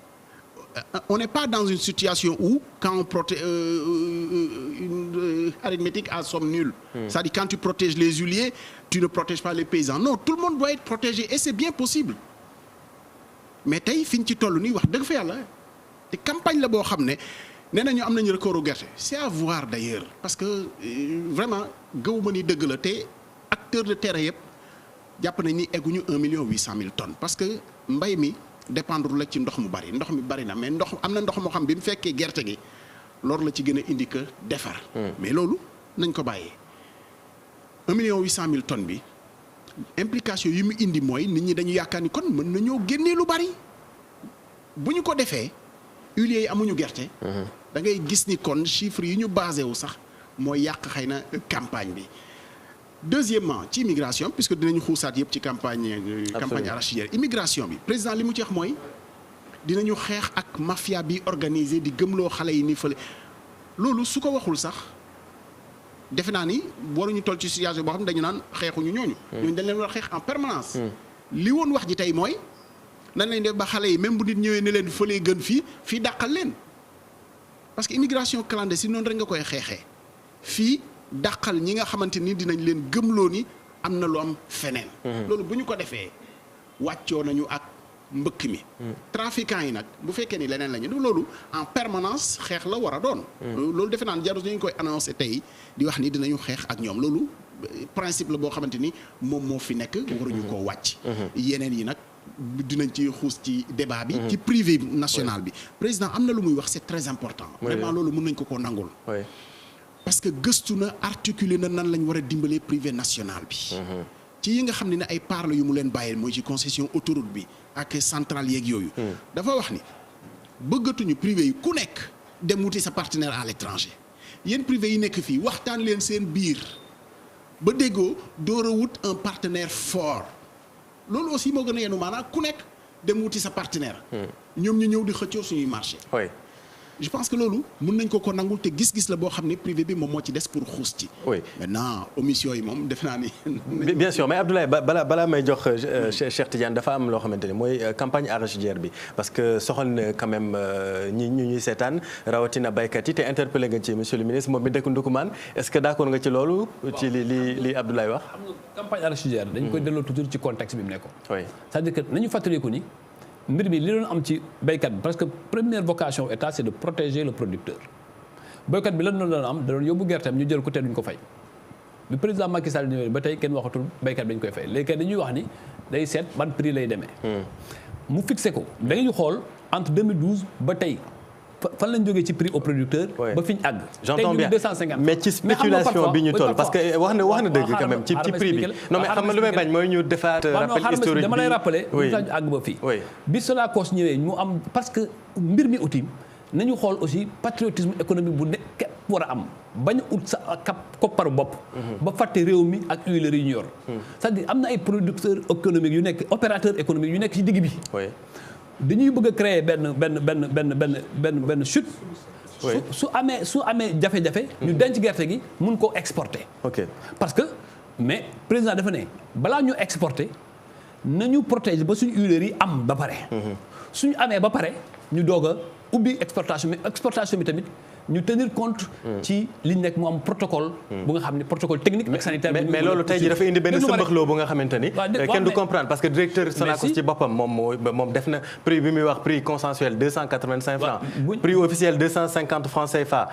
On n'est pas dans une situation où quand on protège une arithmétique à somme nulle. C'est-à-dire quand tu protèges les huiliers, tu ne protèges pas les paysans. Non, tout le monde doit être protégé et c'est bien possible. Mais tey fi ñu ci toll nii wax dëgg fa yàlla te campagne la boo xam ne nee nañu am nañu record u gerte. C'est à voir d'ailleurs parce que vraiment gëwuma ni dëgg la te acteurs de terrain yëpp jàpp nañ ni egguñu 1,8 million tonnes parce que mbay mi. dépendre la ci ndox mu bari ndox mi bari na mais ndox am na ndox moo xam bi mu fekkee gerte gi loolu la ci gën a indi que defar. mais loolu nañ ko bàyyee 1,8 million tonnes bi implication yi mu indi mooy nit ñi dañu yaakaar ni kon mën nañoo génnee lu bari bu ñu ko defee huiliers yi amuñu gerte. da ngay gis ni kon chiffres yi ñu basé wu sax mooy yàq xëy na campagne bi. deuxièmement ci immigration puisque dinañu xuusaat yëpp ci campagne arachidière immigration bi président li mu ci wax mooy dinañu xeex ak mafia bi organisé di gëmloo xale yi ni fële loolu su ko waxul sax defe naa ni waruñu toll ci situation boo xam ne dañu naan xeexuñu ñooñu dañ leen war a xeex en permanence li woon wax ji tey mooy nan lañ def ba xale yi même bu nit ñëwee ne leen fëlee gën fii dàqal leen parce que immigration clandestine noonu rek nga koy xeexee fii dàqal ñi nga xamante ni dinañ leen gëmloo ni am na lu am feneen. loolu bu ñu ko defee wàccoo nañu ak mbëkk mi. trafiquants yi nag bu fekkee ni leneen la ñu loolu en permanence xeex la war a doon. loolu defe naa ne jarul ñu koy annoncé tey di wax ni dinañu xeex ak ñoom loolu principe la boo xamante ni moom moo fi nekk. waruñu koo wàcc. yeneen yi nag dinañ ci xuus ci débat bi. ci privé national bi. président am na lu muy wax c'est très important. vraiment loolu mën nañ ko nangul. parce que gëstu na articulé na nan lañ war a dimbalee privé national bi. ci yi nga xam ne ay part la yu mu leen bàyyee mooy ci concession autoroute bi ak centrale yeeg yooyu. dafa wax ni bëggatuñu privé yi ku nekk dem wuti sa partenaire à l'étranger yéen privé yi nekk fii waxtaan leen seen biir ba déggoo door a wut un partenaire fort loolu aussi moo gën a yenu maanaam ku nekk dem wuti sa partenaire. ñoom ñu ñëw di xëccoo suñuy marché. je pense que loolu mën nañ ko nangul te gis-gis la boo xam ne privé bi moom moo ci des pour xuus ci. maintenant omission yi moom def naa ni. bien sûr mais Abdoulaye balaa may jox Cheikh Tidiane dafa am loo xamante ni mooy campagne arachidière bi parce que soxal na quand même ñuy seetaan rawatina baykat yi te interpellé nga ci monsieur le ministre moom mi dëkk Ndoukoumane est-ce que d'accord nga ci loolu. ci li Abdoulaye wax. xam nga campagne arachidière dañ koy delloo toujours ci contexte bi mu nekkoon. c'est-à-dire que nañu fàttaliku ni. mbir mi li doon am ci béykat bi parce que première vocation état c'est de protéger le producteur béykat bi lan doon am da doon yóbbu gerteem ñu jël ko te duñ ko fay bi président Macky Sall ñëwee ba tey kenn waxatul béykat bi dañ koy fay léegi dañuy wax ni day seet ban prix lay demee. mu fixé ko da ngay xool entre 2012 ba tey fan lañ jógee ci prix au producteur. ba fi ñu àgg. j'entends bien 250 mais ci spéculation bi ñu toll parce que wax na dëgg quand même ci prix bi. non mais xam nga lu may bañ mooy ñu defaat rappel historique bi dama lay rappeler. oui ñu àgg ba fii. bi Sonacos ñëwee ñu am parce que mbir mi aussi nañu xool aussi patriotisme économique bu nekk képp war a am bañ a ut sa kopparu bopp. ba fàtte réew mi ak huileries yi ñu yor. c'est-à-dire am na ay producteurs économiques yu nekk opérateurs économiques yu nekk ci digg bi. dañuy bëgg a créer benn chute. su amee jafe-jafe. ñu denc gerte gi mun koo exporter. parce que mais président dafa ne balaa ñu exporter nañu protéger ba suñu huileries yi am ba pare. suñu amee ba pare ñu doog a ubbi exportation bi tamit ñu tenir compte ci li nekk mu am protocole bu nga xam ne protocole technique ak sanitaire. mais loolu tey jii dafa indi benn sëmbaxloo bu nga xamante ni kenn du comprendre parce que directeur Sonacos ci boppam moom def na prix bi muy wax prix consensuel 285 francs prix officiel 250 francs CFA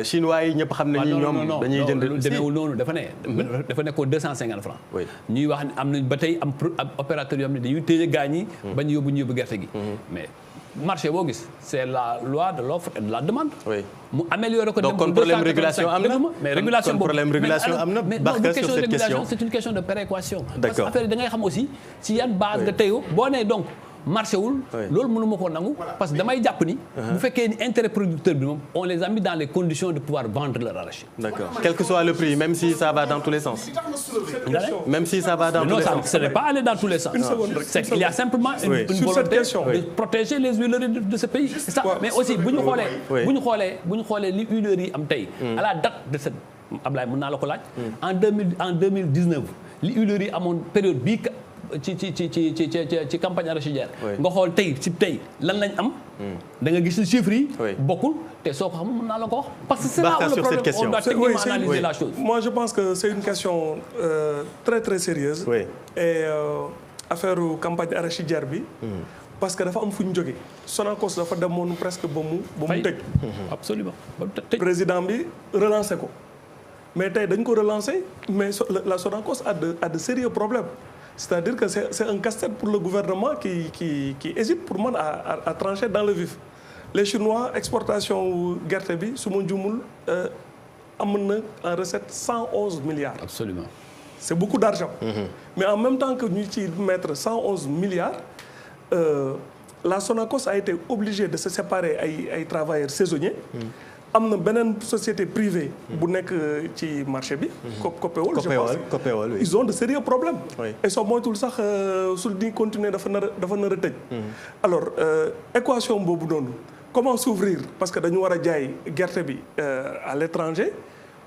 chinois yi ñëpp xam nañu ñoom dañuy jënd demeewul noonu dafa nekkoon 250 francs ñuy wax ne am nañ ba tey am opérateur yoo xam ne dañuy téye gaañ yi bañ yóbbu gerte gi mais marché boo gis c'est la loi de l'offre et de la demande. mu amélioré ko. donc kon problème régulation am na. mais régulation boobu problème régulation am na. mais non question de régulation c'est une question de péréquation. parce que affaire yi da ngay xam aussi ci yan base nga teyoo boo nee donc marché wul. loolu mënu ma koo nangu. parce que damay jàpp ni. bu fekkee ni intérêt producteur bi moom on les a mis dans les conditions de pouvoir vendre leur arachide. d'accord quel que soit le prix même si ça va dans tous les sens. même si ça va dans tous les sens. Non, ce n'est pas aller dans tous les sens. Il y a simplement une volonté de protéger les huileries de ce pays. C'est ça. Mais aussi bu ñu xoolee li huileries yi am tey. à la date de cette Ablaye mën naa la ko laaj. en 2019 li huileries yi amoon période bii. ci campagne arachidière nga xool tey lan lañ am da nga gis chiffres yi bokkul te soo ko xamul mën naa la ko wax parce que c'est là où le problème on doit techniquement analyser la chose. Moi je pense que c'est une question très très sérieuse et affaire campagne arachidière bi parce que dafa am fu ñu jógee Sonacos dafa demoon presque ba mu tëj absolument président bi relancé ko mais tey dañ ko relancé mais la Sonacos a de sérieux problèmes. C'est-à-dire que c'est un casse-tête pour le gouvernement qui hésite pour man à trancher dans le vif. Les Chinois exportation gerte bi su ma juumul am na en recette 111 milliards. Absolument. C'est beaucoup d'argent. Mais en même temps que ñu ci mettre 111 milliards la Sonacos a été obligée de se séparer ay travailleurs saisonniers. am na beneen société privée bu nekk ci marché bi. Copéol je pense ils ont de sérieux problèmes. et soo moytul sax su di continuer dafa nar a tëj. alors équation boobu noonu comment s'ouvrir parce que dañu war a jaay gerte bi à l'étranger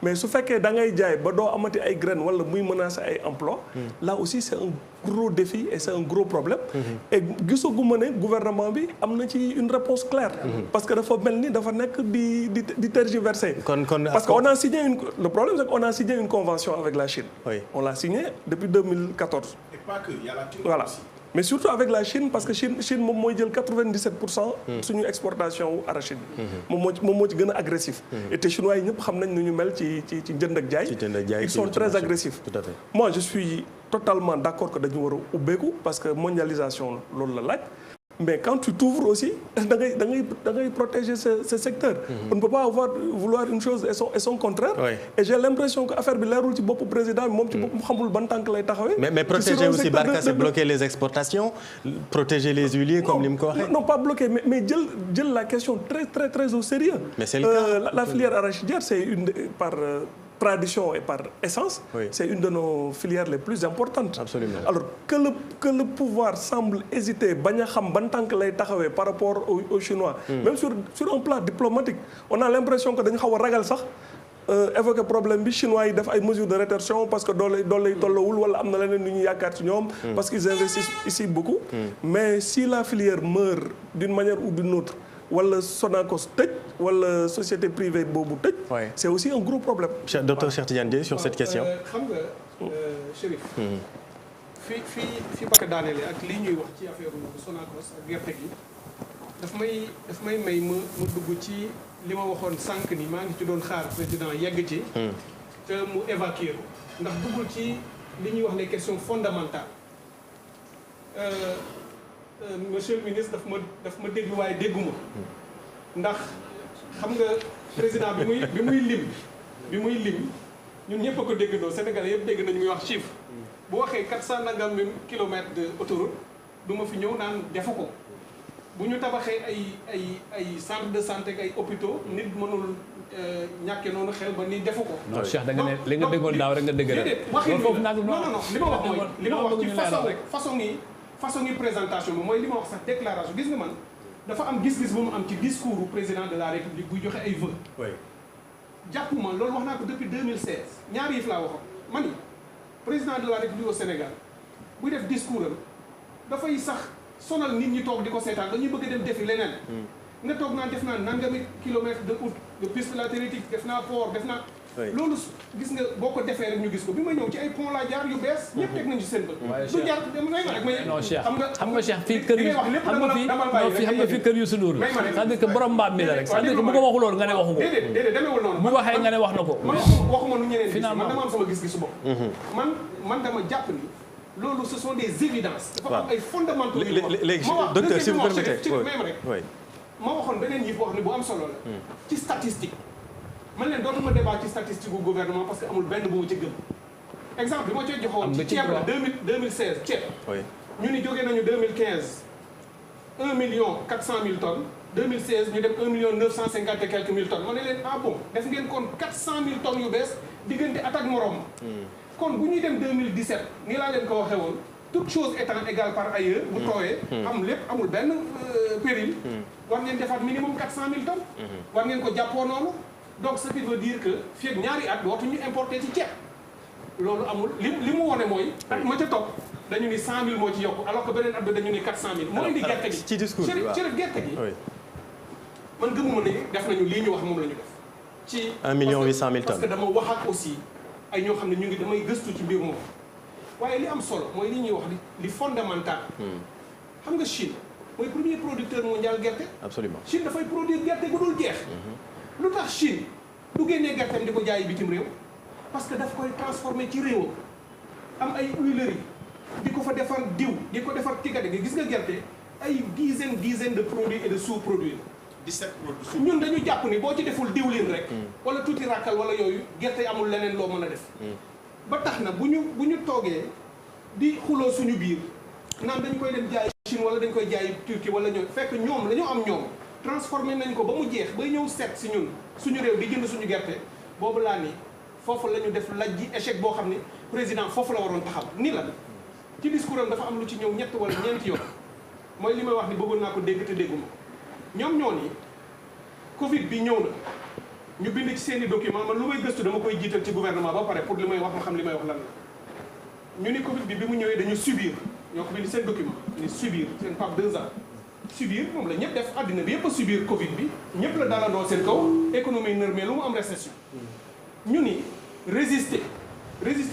mais su fekkee da ngay jaay ba doo amati ay graines wala muy menacer ay emplois. là aussi c'est un gros défi et c'est un gros problème. et gisaguma ne gouvernement bi am na ci une réponse claire. parce que dafa mel ni dafa nekk di tergiverser. parce que on a signé le problème c'est qu'on a signé une convention avec la Chine. on l'a signé depuis 2014. et pas que il y a la Chine voilà. aussi. mais surtout avec la Chine parce que Chine moom mooy jël 97% suñu exportation wu arachide bi. moom moo ci gën a agressif. et te chinois yi ñëpp xam nañ nu ñu mel ci jënd ak jaay. ils sont très agressifs. Tout à fait. moi je suis totalement d'accord que dañu war a ubbeeku parce que mondialisation loolu la laaj. mais quand tu t'ouvres aussi da ngay protéger ce secteur. On ne peut pas vouloir une chose et son contraire. et j'ai l'impression que affaire bi leerul ci boppu président bi moom ci boppam xamul ban tànk lay taxawee. mais protéger aussi Barka c'est bloquer les exportations protéger les huiliers comme ni mu ko waxee. non pas bloquer mais jël la question très très très au sérieux. mais c'est le cas. La filière arachidière c'est une par tradition et par essence, c'est une de nos filières les plus importantes. Absolument. Alors que le pouvoir semble hésiter bañ a xam ban tànk lay taxawee par rapport aux Chinois. Même sur un plan diplomatique, on a l'impression que dañu xaw a ragal sax évoquer problème bi chinois yi def ay mesures de rétorsion parce que doole tollowul wala am na leneen lu ñu yaakaar ci ñoom. parce qu'ils investissent ici beaucoup. Mais si la filière meurt d'une manière ou d'une autre. wala Sonacos tëj wala société privée boobu tëj. c'est aussi un gros problème. Docteur Cheikh Tidiane Dièye sur cette question. xam nga Chérif. fi Bakka daaneele ak lii ñuy wax ci affaire Sonacos ak gerte gi daf may may ma dugg ci li ma waxoon sànq ni maa ngi ci doon xaar président yegg ci. te mu évacuer ko ndax duggul ci li ñuy wax les questions fondamentales. Monsieur le ministre daf ma déglu waaye dégguma ndax xam nga président bi muy lim ñun ñëpp a ko déggandoo Sénégalais yëpp dégg nañu muy wax chiffre bu waxee 400 nangam kilomètres de autoroute du ma fi ñëw naan defu ko bu ñu tabaxee ay centre de santé ak ay hôpitaux nit mënul ñàkkee noonu xel ba ni defu ko. non Cheikh da nga ne li nga déggoon daaw rek nga dégg rek. waxin foofu nag non li ma wax mooy li ma wax ci façon yi présentation bi mooy li ma wax sax déclaration gis nga man dafa am gis-gis bu mu am ci discours président de la république buy joxe ay vœux. oui jàppuma loolu wax naa ko depuis 2016 ñaari yëf laa waxoon ma ni président de la république au Sénégal buy def discours am dafay sax sonal nit ñi toog di ko seetaan dañuy bëgg a dem defi leneen. nga toog naan def naa nangami kilomètre de route de piste latéritique def naa port def naa. loolu gis nga boo ko defee rek ñu gis ko bi ma ñëw ci ay pont la jaar yu bees. ñëpp teg nañu ci seen bët. du jaar may ma rek may. non Cheikh xam nga Cheikh fii kër yu xam nga fii kër yu sunduur la. c'est-à-dire que borom mbaam mi la rek c'est-à-dire que bu ko waxuloon nga ne waxu ko. déedéet demeewul noonu. bu waxee nga ne wax na ko. man waxuma nu ñeneen gis man dama am sama gis-gisu bopp. man dama jàpp ni loolu ce sont des évidences. dafa am ay fondamentaux yu léegi docteur si vous permettez ma waxoon beneen yi wax ni bu am solo la. ci statistique. man leen dootuma débat ci statistique gu gouvernement parce que amul benn bu mu ci gëm. exemple bi ma cee joxoon ci ceeb la 2016 ceeb. ñu ni jógee nañu 2015 1 million 400 000 tonnes 2016 ñu dem 1 million 950 et quelques mille tonnes ma ne leen ah bon def ngeen kon 400 000 tonnes yu bees diggante at ak morom. kon bu ñuy dem 2017 nii laa leen ko waxee woon. toute chose étant égale par ailleurs. bu tooyee. am lépp amul benn péril. war ngeen defaat minimum 400 000 tonnes. war ngeen ko jàppoo noonu. donc ce qui veut dire que fii ak ñaari at dootuñu importer ci ceeb. loolu amul li mu wone mooy. at ma ca topp dañu ni 100 000 moo ci yokku alors que beneen at bi dañu ni 400 000. moo indi gerte gi ci discours bi waaw ci gerte gi. man gëmuma ne def nañu lii ñu wax moom la ñu def. ci 1 million 800 000 tonnes parce que dama wax ak aussi ay ñoo xam ne ñu ngi damay gëstu ci mbir moom. waaye li am solo mooy li ñuy wax li fondamental. xam nga Chine mooy premier producteur mondial gerte. absolument Chine dafay produire gerte gu dul jeex. lu tax Chine du génnee gerteem di ko jaayi bitim réew. parce que daf koy transformer ci réewam. am ay huileries di ko fa defar diw di ko defar tigade gi gis nga gerte ay dizaine de produits et de sous-produits. 17 produits. ñun dañu jàpp ni boo ci deful diwlin rek. wala tuuti ràkkal wala yooyu gerte amul leneen loo mën a def. ba tax na bu ñu toogee di xuloo suñu biir naan dañu koy dem jaay Chine wala dañ koy jaay Turquie wala ñoom fekk ñoom la ñu am ñoom transformé nañ ko ba mu jeex bay ñëw seet si ñun suñu réew di jënd suñu gerte boobu laa ni foofu la ñu def laj ji échec boo xam ne président foofu la waroon taxaw ni la ci discours am dafa am lu ci ñëw ñett wala ñeenti yoon mooy li may wax ni bëggoon naa ko dégg te dégguma ñoom ñoo ni Covid bi ñëw na ñu bind ci seen i document man lu may gëstu dama koy jiital ci gouvernement ba pare pour li may wax ma xam li may wax lan la ñu ni Covid bi mu ñëwee dañu subir ñoo ko bind seen document ni subir seen PAP 2 ans subir moom la ñëpp def àddina bi yëpp a subir Covid bi ñëpp la dalandoo seen kaw économie nërmee lu mu am récession ñu ni résister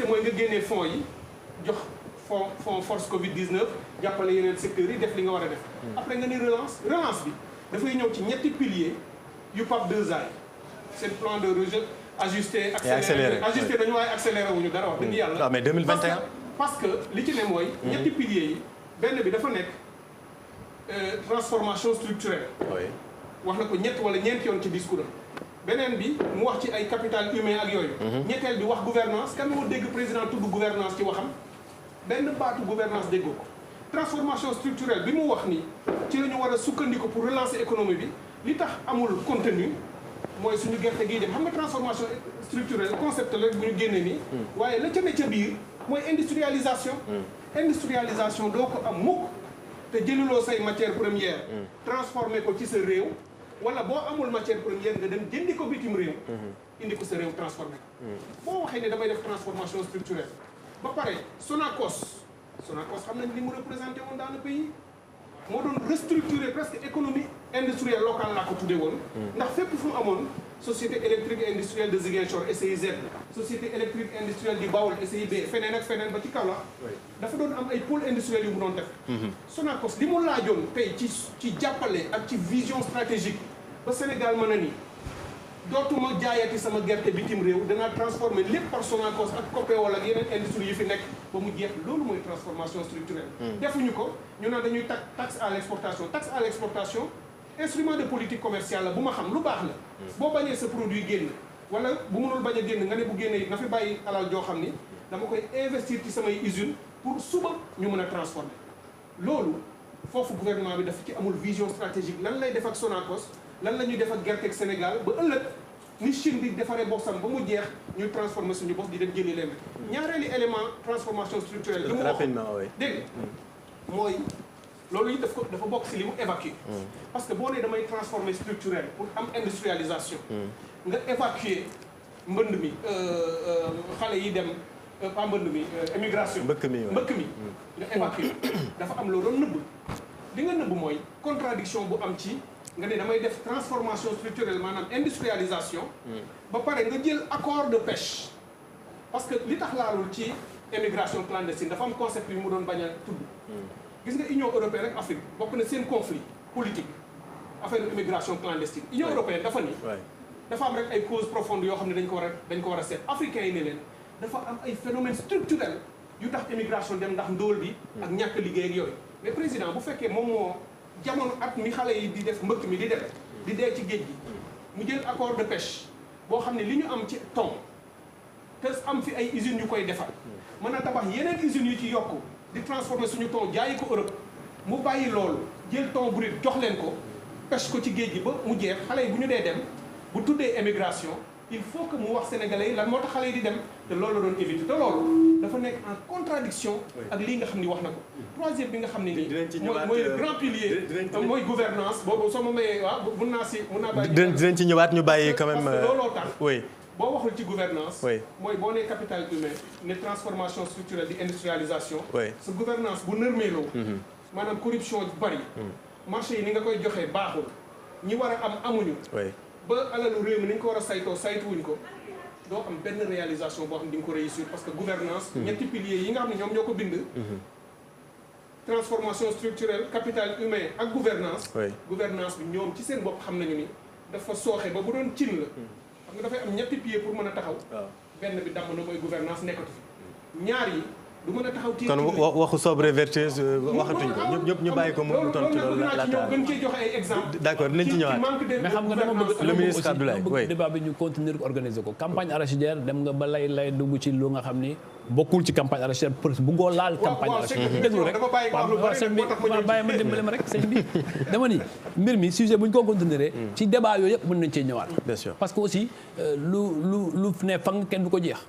mooy nga génnee fonds yi jox fonds force Covid 19 jàppale yeneen secteurs yi def li nga war a def après nga ni relance bi dafay ñëw ci ñetti piliers yu PAP 2 ans seen plan de rejet ajusté accéléré ajusté nañu waaye accéléré wuñu dara wax dëgg yàlla. waaw mais 2021. parce que li ci ne mooy. ñetti piliers yi benn bi dafa nekk transformation structurelle. wax na ko ñett wala ñeenti yoon ci discours am. beneen bi mu wax ci ay capital humain ak yooyu. ñetteel bi wax gouvernance kan moo dégg président tudd gouvernance ci waxam benn baatu gouvernance déggoo ko. transformation structurelle bi mu wax ni ci la ñu war a sukkandiku pour relancer économie bi li tax amul contenu. mooy suñu gerte gii dem xam nga transformation structurelle concept la bu ñu génnee nii. waaye la ca ne ca biir mooy industrialisation. industrialisation doo ko am mukk te jëluloo say matière première. transformé ko ci sa réew. wala boo amul matière première nga dem jëndi ko bitim réew. indi ko sa réew transformé ko. boo waxee ne damay def transformation structurelle ba pare Sonacos xam nañ li mu représenté woon dans le pays. moo doon restructurer presque économie industrielle locale laa ko tuddee woon. ndax fépp fu mu amoon société électrique et industrielle de Ziguinchor SIZ. société électrique industrielle du Bawol SIB feneen ak feneen ba ci Kaolack. dafa doon am ay pôle industriel yu mu doon def. Sonacos li mu laajoon tey ci jàppale ak ci vision stratégique ba Sénégal mën a ni dootuma jaayati sama gerte bitim réew danaa transformer lépp par Sonacos ak Copéol ak yeneen industrie yu fi nekk ba mu jeex loolu mooy transformation structurelle. defuñu ko ñu naan dañuy taxe à l'exportation instrument de politique commerciale la bu ma xam lu baax la. boo bañee sa produit génn wala bu mënul bañ a génn nga ne bu génnee na fi bàyyi alal joo xam ni dama koy investir ci samay usine pour suba ñu mën a transformer loolu foofu gouvernement bi dafa ci amul vision stratégique lan lay def ak Sonacos lan la ñuy def ak gerteeg Sénégal ba ëllëg ni Chine di defaree boppam ba mu jeex ñuy transformer suñu bopp di dem jëli leen ñaareeli élément transformation structurelle li mu wax dégg mooy loolu yi dafa bokk si li mu évacuer parce que boo nee damay transformer structurel pour am industrialisation nga évacuer mbënd mi xale yi dem pas mbënd mi émigration mbëkk mi nga évacuer dafa am loo doon nëbb li nga nëbb mooy contradiction bu am ci nga ne damay def transformation structurelle maanaam industrialisation ba pare nga jël accord de pêche parce que li tax laalul ci émigration clandestine dafa am concept yu mu doon bañ a tudd gis nga Union européenne ak Afrique bokk na seen conflit politique affaire immigration clandestine Union européenne dafa ni dafa am rek ay causes profondes yoo xam ne dañ ko war a seet africains yi ne leen dafa am ay phénomènes structurels yu tax immigration dem ndax ndóol bi ak ñàkk liggéey ak yooyu mais président bu fekkee moom moo jamono at mi xale yi di def mbëkk mi di dem di dee ci géej gi mu jël accord de pêche boo xam ne li ñu am ci thon te am fi ay usines yu koy defar mën a tabax yeneen usines yu ci yokku di transformer suñu thon jaayi ko Europe mu bàyyi loolu jël thon brut jox leen ko pêche ko ci géej gi ba mu jeex xale yi bu ñu dee dem bu tuddee émigration il faut que mu wax sénégalais yi lan moo tax xale yi di dem te loolu la doon éviter te loolu dafa nekk en contradiction ak lii nga xam ni wax na ko troisième bi nga xam ne nii mooy grand pilier mooy gouvernance boobu soo ma mayee waaw mun naa bàyyi dinañ ci ñëwaat ñu bàyyi quand même parce que looloo tax oui boo waxul ci gouvernance mooy boo nee capital humain ne transformation structurelle di industrialisation sa gouvernance bu nërmeeloo maanaam corruption bari marché yi ni nga koy joxee baaxul ñi war a am amuñu ba alalu réew mi ni ñu ko war a saytoo saytuwuñ ko doo am benn réalisation boo xam ne di nga ko réussir parce que gouvernance ñetti piliers yi nga xam ne ñoom ñoo ko bind transformation structurelle capital humain ak gouvernance gouvernance bi ñoom ci seen bopp xam nañu ni dafa sooxe ba bu doon cin la xam nga dafay am ñetti piliers pour mën a taxaw benn bi damm na mooy gouvernance nekkatu fi ñaar yi du mën a taxaw ci kon waxu sobre vertueuse waxatuñ ko ñëpp ñu bàyyi ko mu tontu loolu laata gën cee joxe ay exemple d'accord dinañ ci ñëwaat mais xam nga dama bëgg le ministre Abdoulaye bëgg débat bi ñu continuer ko organiser ko campagne arachidière dem nga ba lay dugg ci lu nga xam ni bokkul ci campagne arachidière pour bëggoo laal campagne arachidière déglu rek waaw sëñ bi bàyyi ma dimbale ma rek sëñ bi dama ni mbir mi sujet bu ñu ko continuer ci débat yooyu yëpp mën nañ cee ñëwaat bien sûr parce que aussi lu ne fang kenn du ko jeex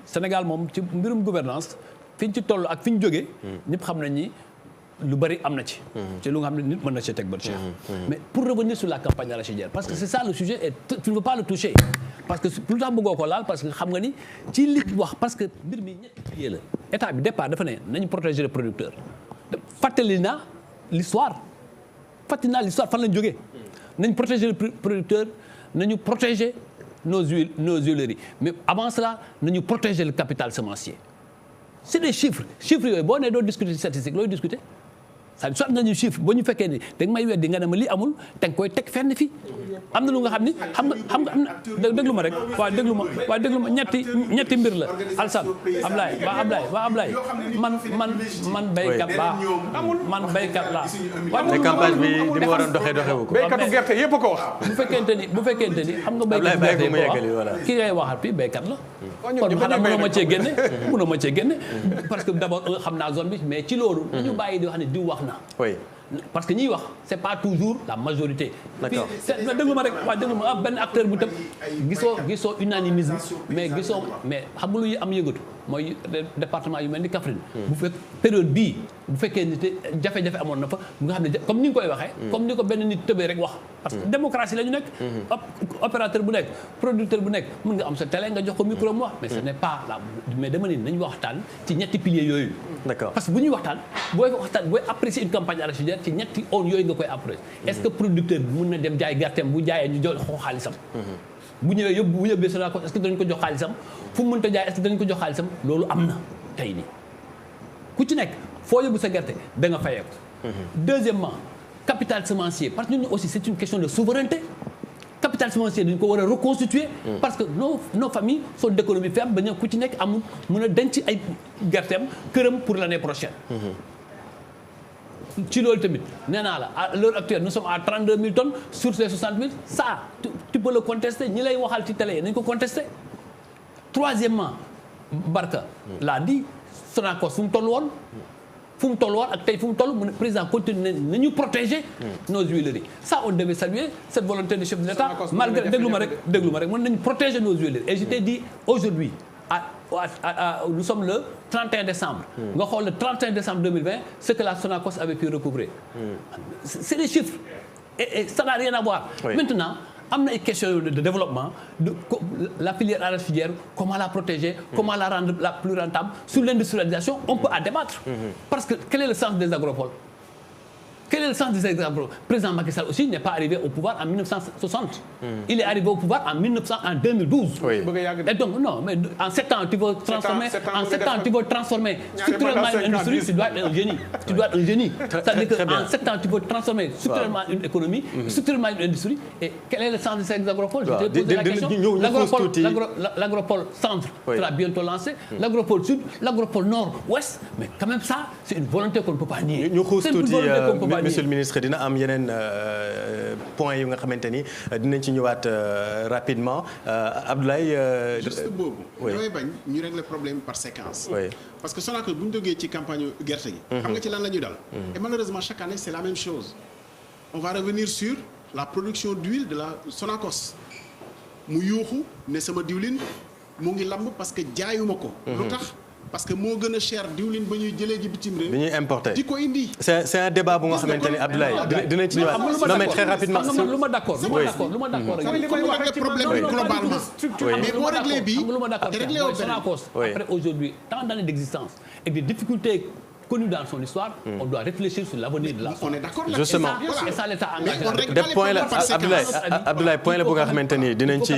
Sénégal moom ci mbirum gouvernance fi ñu ci toll ak fi ñu jógee ñëpp xam nañ ni lu bari am na ci ci lu nga xam ne nit mën na ci teg bët mais pour revenir sur la campagne arachidière parce que c'est ça le sujet et tu ne veux pas le toucher parce que lu tax bëggoo ko laal parce que xam nga ni ci li wax parce que mbir mi ñetti piliers la état bi départ dafa ne nañu protéger le producteur fàttali naa l'histoire fan lañ jógee nañ protéger le producteur nañu protéger nos huileries mais avant cela nañu protéger le capital semencier c'est des chiffres yooyu boo nee doo discuter statistique looy discuter c'est-à-dire soit nañu chiffre boo ñu fekkee ni da nga may weddi nga ne ma lii amul te nga koy teg fenn fi am na lu nga xam ni xam nga am na déglu ma rek waaw déglu ma ñetti mbir la Alsane Ablaye man béykat laa man béykat laa te campagne bi di mu waroon doxewu ko béykatu gerte yëpp ko wax bu fekkente ni xam nga béykat gerte yi ki ngay waxal fii béykat la kon xanaa mënoo ma cee génne parce que d'abord xam naa zone bi mais ci loolu ñu bàyyi di wax ne di wax na parce que ñiy wax c'est pas toujours la majorité. D'accord. Puis déglu ma rek waaye déglu ma benn acteur bu tëb gisoo unanimisme mais xam nga lu am yëngatu mooy département yu mel ni Kaffrine. bu fekk période bii bu fekkee ni te jafe-jafe amoon na fa nga xam ne comme ni nga koy waxee. comme ni ko benn nit tëbee rek wax. parce que démocratie la ñu nekk. opérateur bu nekk producteur bu nekk mën nga am sa télé nga jox ko micro mu wax. mais ce n'est pas là mais dama ne nañu waxtaan ci ñetti piliers yooyu. D'accord. parce que bu ñuy waxtaan booy apprécier une campagne arachidière ci ñetti on yooyu nga koy apprécier. est-ce que producteur bi mën na dem jaay gerteem bu jaayee ñu jox ko xaalisam. bu ñëwee bu yóbbee sa est-ce que danañ ko jox xaalisam fu mu mënta jaay est-ce que danañ ko jox xaalisam loolu am na tey nii ku ci nekk foo yóbbu sa gerte da nga fayeeku. Deuxièmement capital semencier parce que ñun aussi c'est une question de souveraineté. Capital semencier dañu ko war a reconstituer parce que nos familles sont d'économie faible ba ñëw ku ci nekk amul mën a denc ay gerteem këram pour l'année prochaine. ci loolu tamit nee naa la à l'heure actuelle nous sommes à 32 000 tonnes sur ces 60 000 ça tu peux le contester ñi lay waxal ci télé yi nañu ko contester. Troisièmement Barka l'a dit Sonacos fu mu toll woon ak tey fu mu toll mu ne président continue nañu protéger nos huileries ça on devait saluer cette volonté du chef de l'État malgré déglu ma rek mën nañu protéger nos huileries et je t'ai dit aujourd'hui nous sommes le 31 décembre nga xool le 31 décembre 2020 ce que la Sonacos avait pu recouvrer c'est des chiffres et ça n'a rien à voir maintenant am na ay questions de développement la filière arachidière comment la protéger comment la rendre la plus rentable sur l'industrialisation on peut en débattre parce que quel est le sens des agropoles président Macky Sall aussi n'est pas arrivé au pouvoir en 1960 il est arrivé au pouvoir en 2012 et donc non mais en 7 ans tu veux transformer structurellement une industrie tu dois être un génie c'est-à-dire que en 7 ans tu veux transformer structurellement une économie structurellement une industrie et quel est le sens de ces agropoles je t'ai posé la question l'agropole centre sera bientôt lancé l'agropole sud l'agropole nord ouest mais quand même ça c'est une volonté qu'on ne peut pas nier Monsieur le ministre dina am yeneen point yu nga xamante ni dinañ ci ñëwaat rapidement Abdoulaye. juste boobu. damay bañ ñu régler problème par séquence. parce que Sonacos bu ñu jógee ci campagne gerte gi. xam nga ci lan la ñuy dal. et malheureusement chaque année c'est la même chose. on va revenir sur la production d'huile de la Sonacos mu yuuxu ne sama diwlin mu ngi lamb parce que jaayuma ko. lu tax. parce que moo gën a cher diwlin ba ñuy jëlee ji bitim réew. bi ñuy importer di ko indi. c'est un débat bu nga xamante ni Abdoulaye dinañ ci ñëwaat. non mais très rapidement. lu ma d'accord. problème globalement. mais boo réglé bi réglé au Sonacos après aujourd'hui tant d'années d'existence et des difficultés connues dans son histoire. On doit réfléchir sur l'avenir de la zone. On est d'accord là. Justement. Et ça l'État engagé. des points la Abdoulaye point la bu nga xamante ni dinañ ci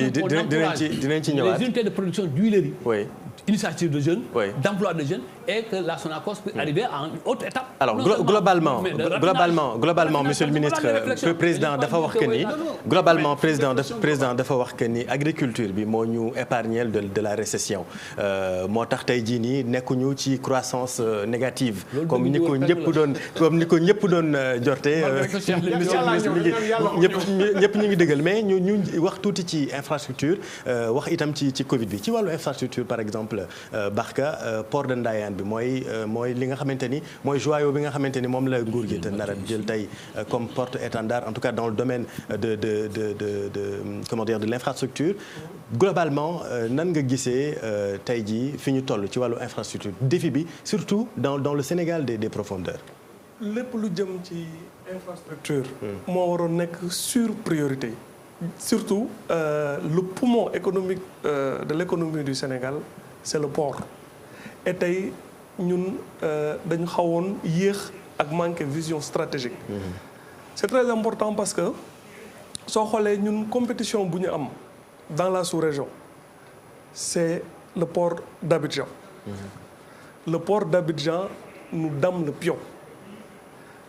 ñëwaat. Les unités de production d'huileries. Oui. Initiative de jeunes, d'emploi de jeunes et que la Sonacos peut arriver à une autre étape. Alors globalement monsieur le ministre président dafa wax que ni globalement président dafa wax que ni agriculture bi moo ñu épargner de la récession moo tax tey jii nii nekkuñu ci croissance négative comme ni ko ñëpp doon jorte monsieur le ministre mi ngi ñëpp ñu ngi dëggal mais ñu wax tuuti ci infrastructure wax itam ci Covid bi ci wàllu infrastructure par exemple Barka port de Ndayane bi mooy li nga xamante ni mooy joyau bi nga xamante ni moom la nguur gi te nar a jël tey comme porte-étendard en tout cas dans le domaine de l'infrastructure globalement nan nga gisee tey jii fi ñu toll ci wàllu infrastructure défi bi surtout dans le Sénégal des profondeurs. lépp lu jëm ci infrastructure. moo waroon nekk sur priorité. surtout le poumon économique de l'économie du Sénégal c'est le port et tey ñun dañu xawoon yéex ak manqué vision stratégique. C'est très important parce que soo xoolee ñun compétition bu ñu am dans la sous-région c'est le port d'Abidjan. Le port d'Abidjan nous dame le pion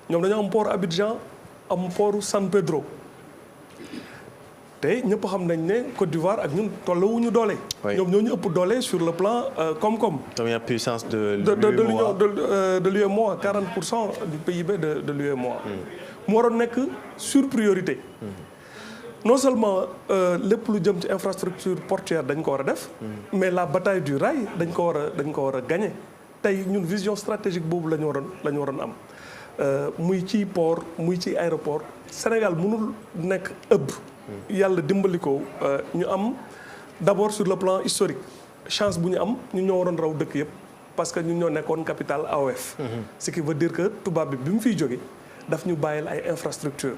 ñoom dañoo am port Abidjan am port San Pedro. te ñëpp xam nañ ne Côte d'Ivoire ak ñun tolluwuñu doole. ñoom ñoo ñu ëpp doole sur le plan koom-koom. première puissance de l'UEMOA 40% du PIB de l'UEMOA. mu waroon nekk sur priorité. non seulement lépp lu jëm ci infrastructure portuaire dañ ko war a def. mais la bataille du rail dañ ko war a gagner. tey ñun vision stratégique boobu la ñu waroon am muy ci port muy ci aéroport Sénégal mënul nekk ëpp. yàlla dimbali ko ñu am d'abord sur le plan historique chance bu ñu am ñu ñoo waroon raw dëkk yëpp parce que ñun ñoo nekkoon capitale AOF. ce qui veut dire que tubaab bi mu fiy jóge daf ñu bàyyil ay infrastructure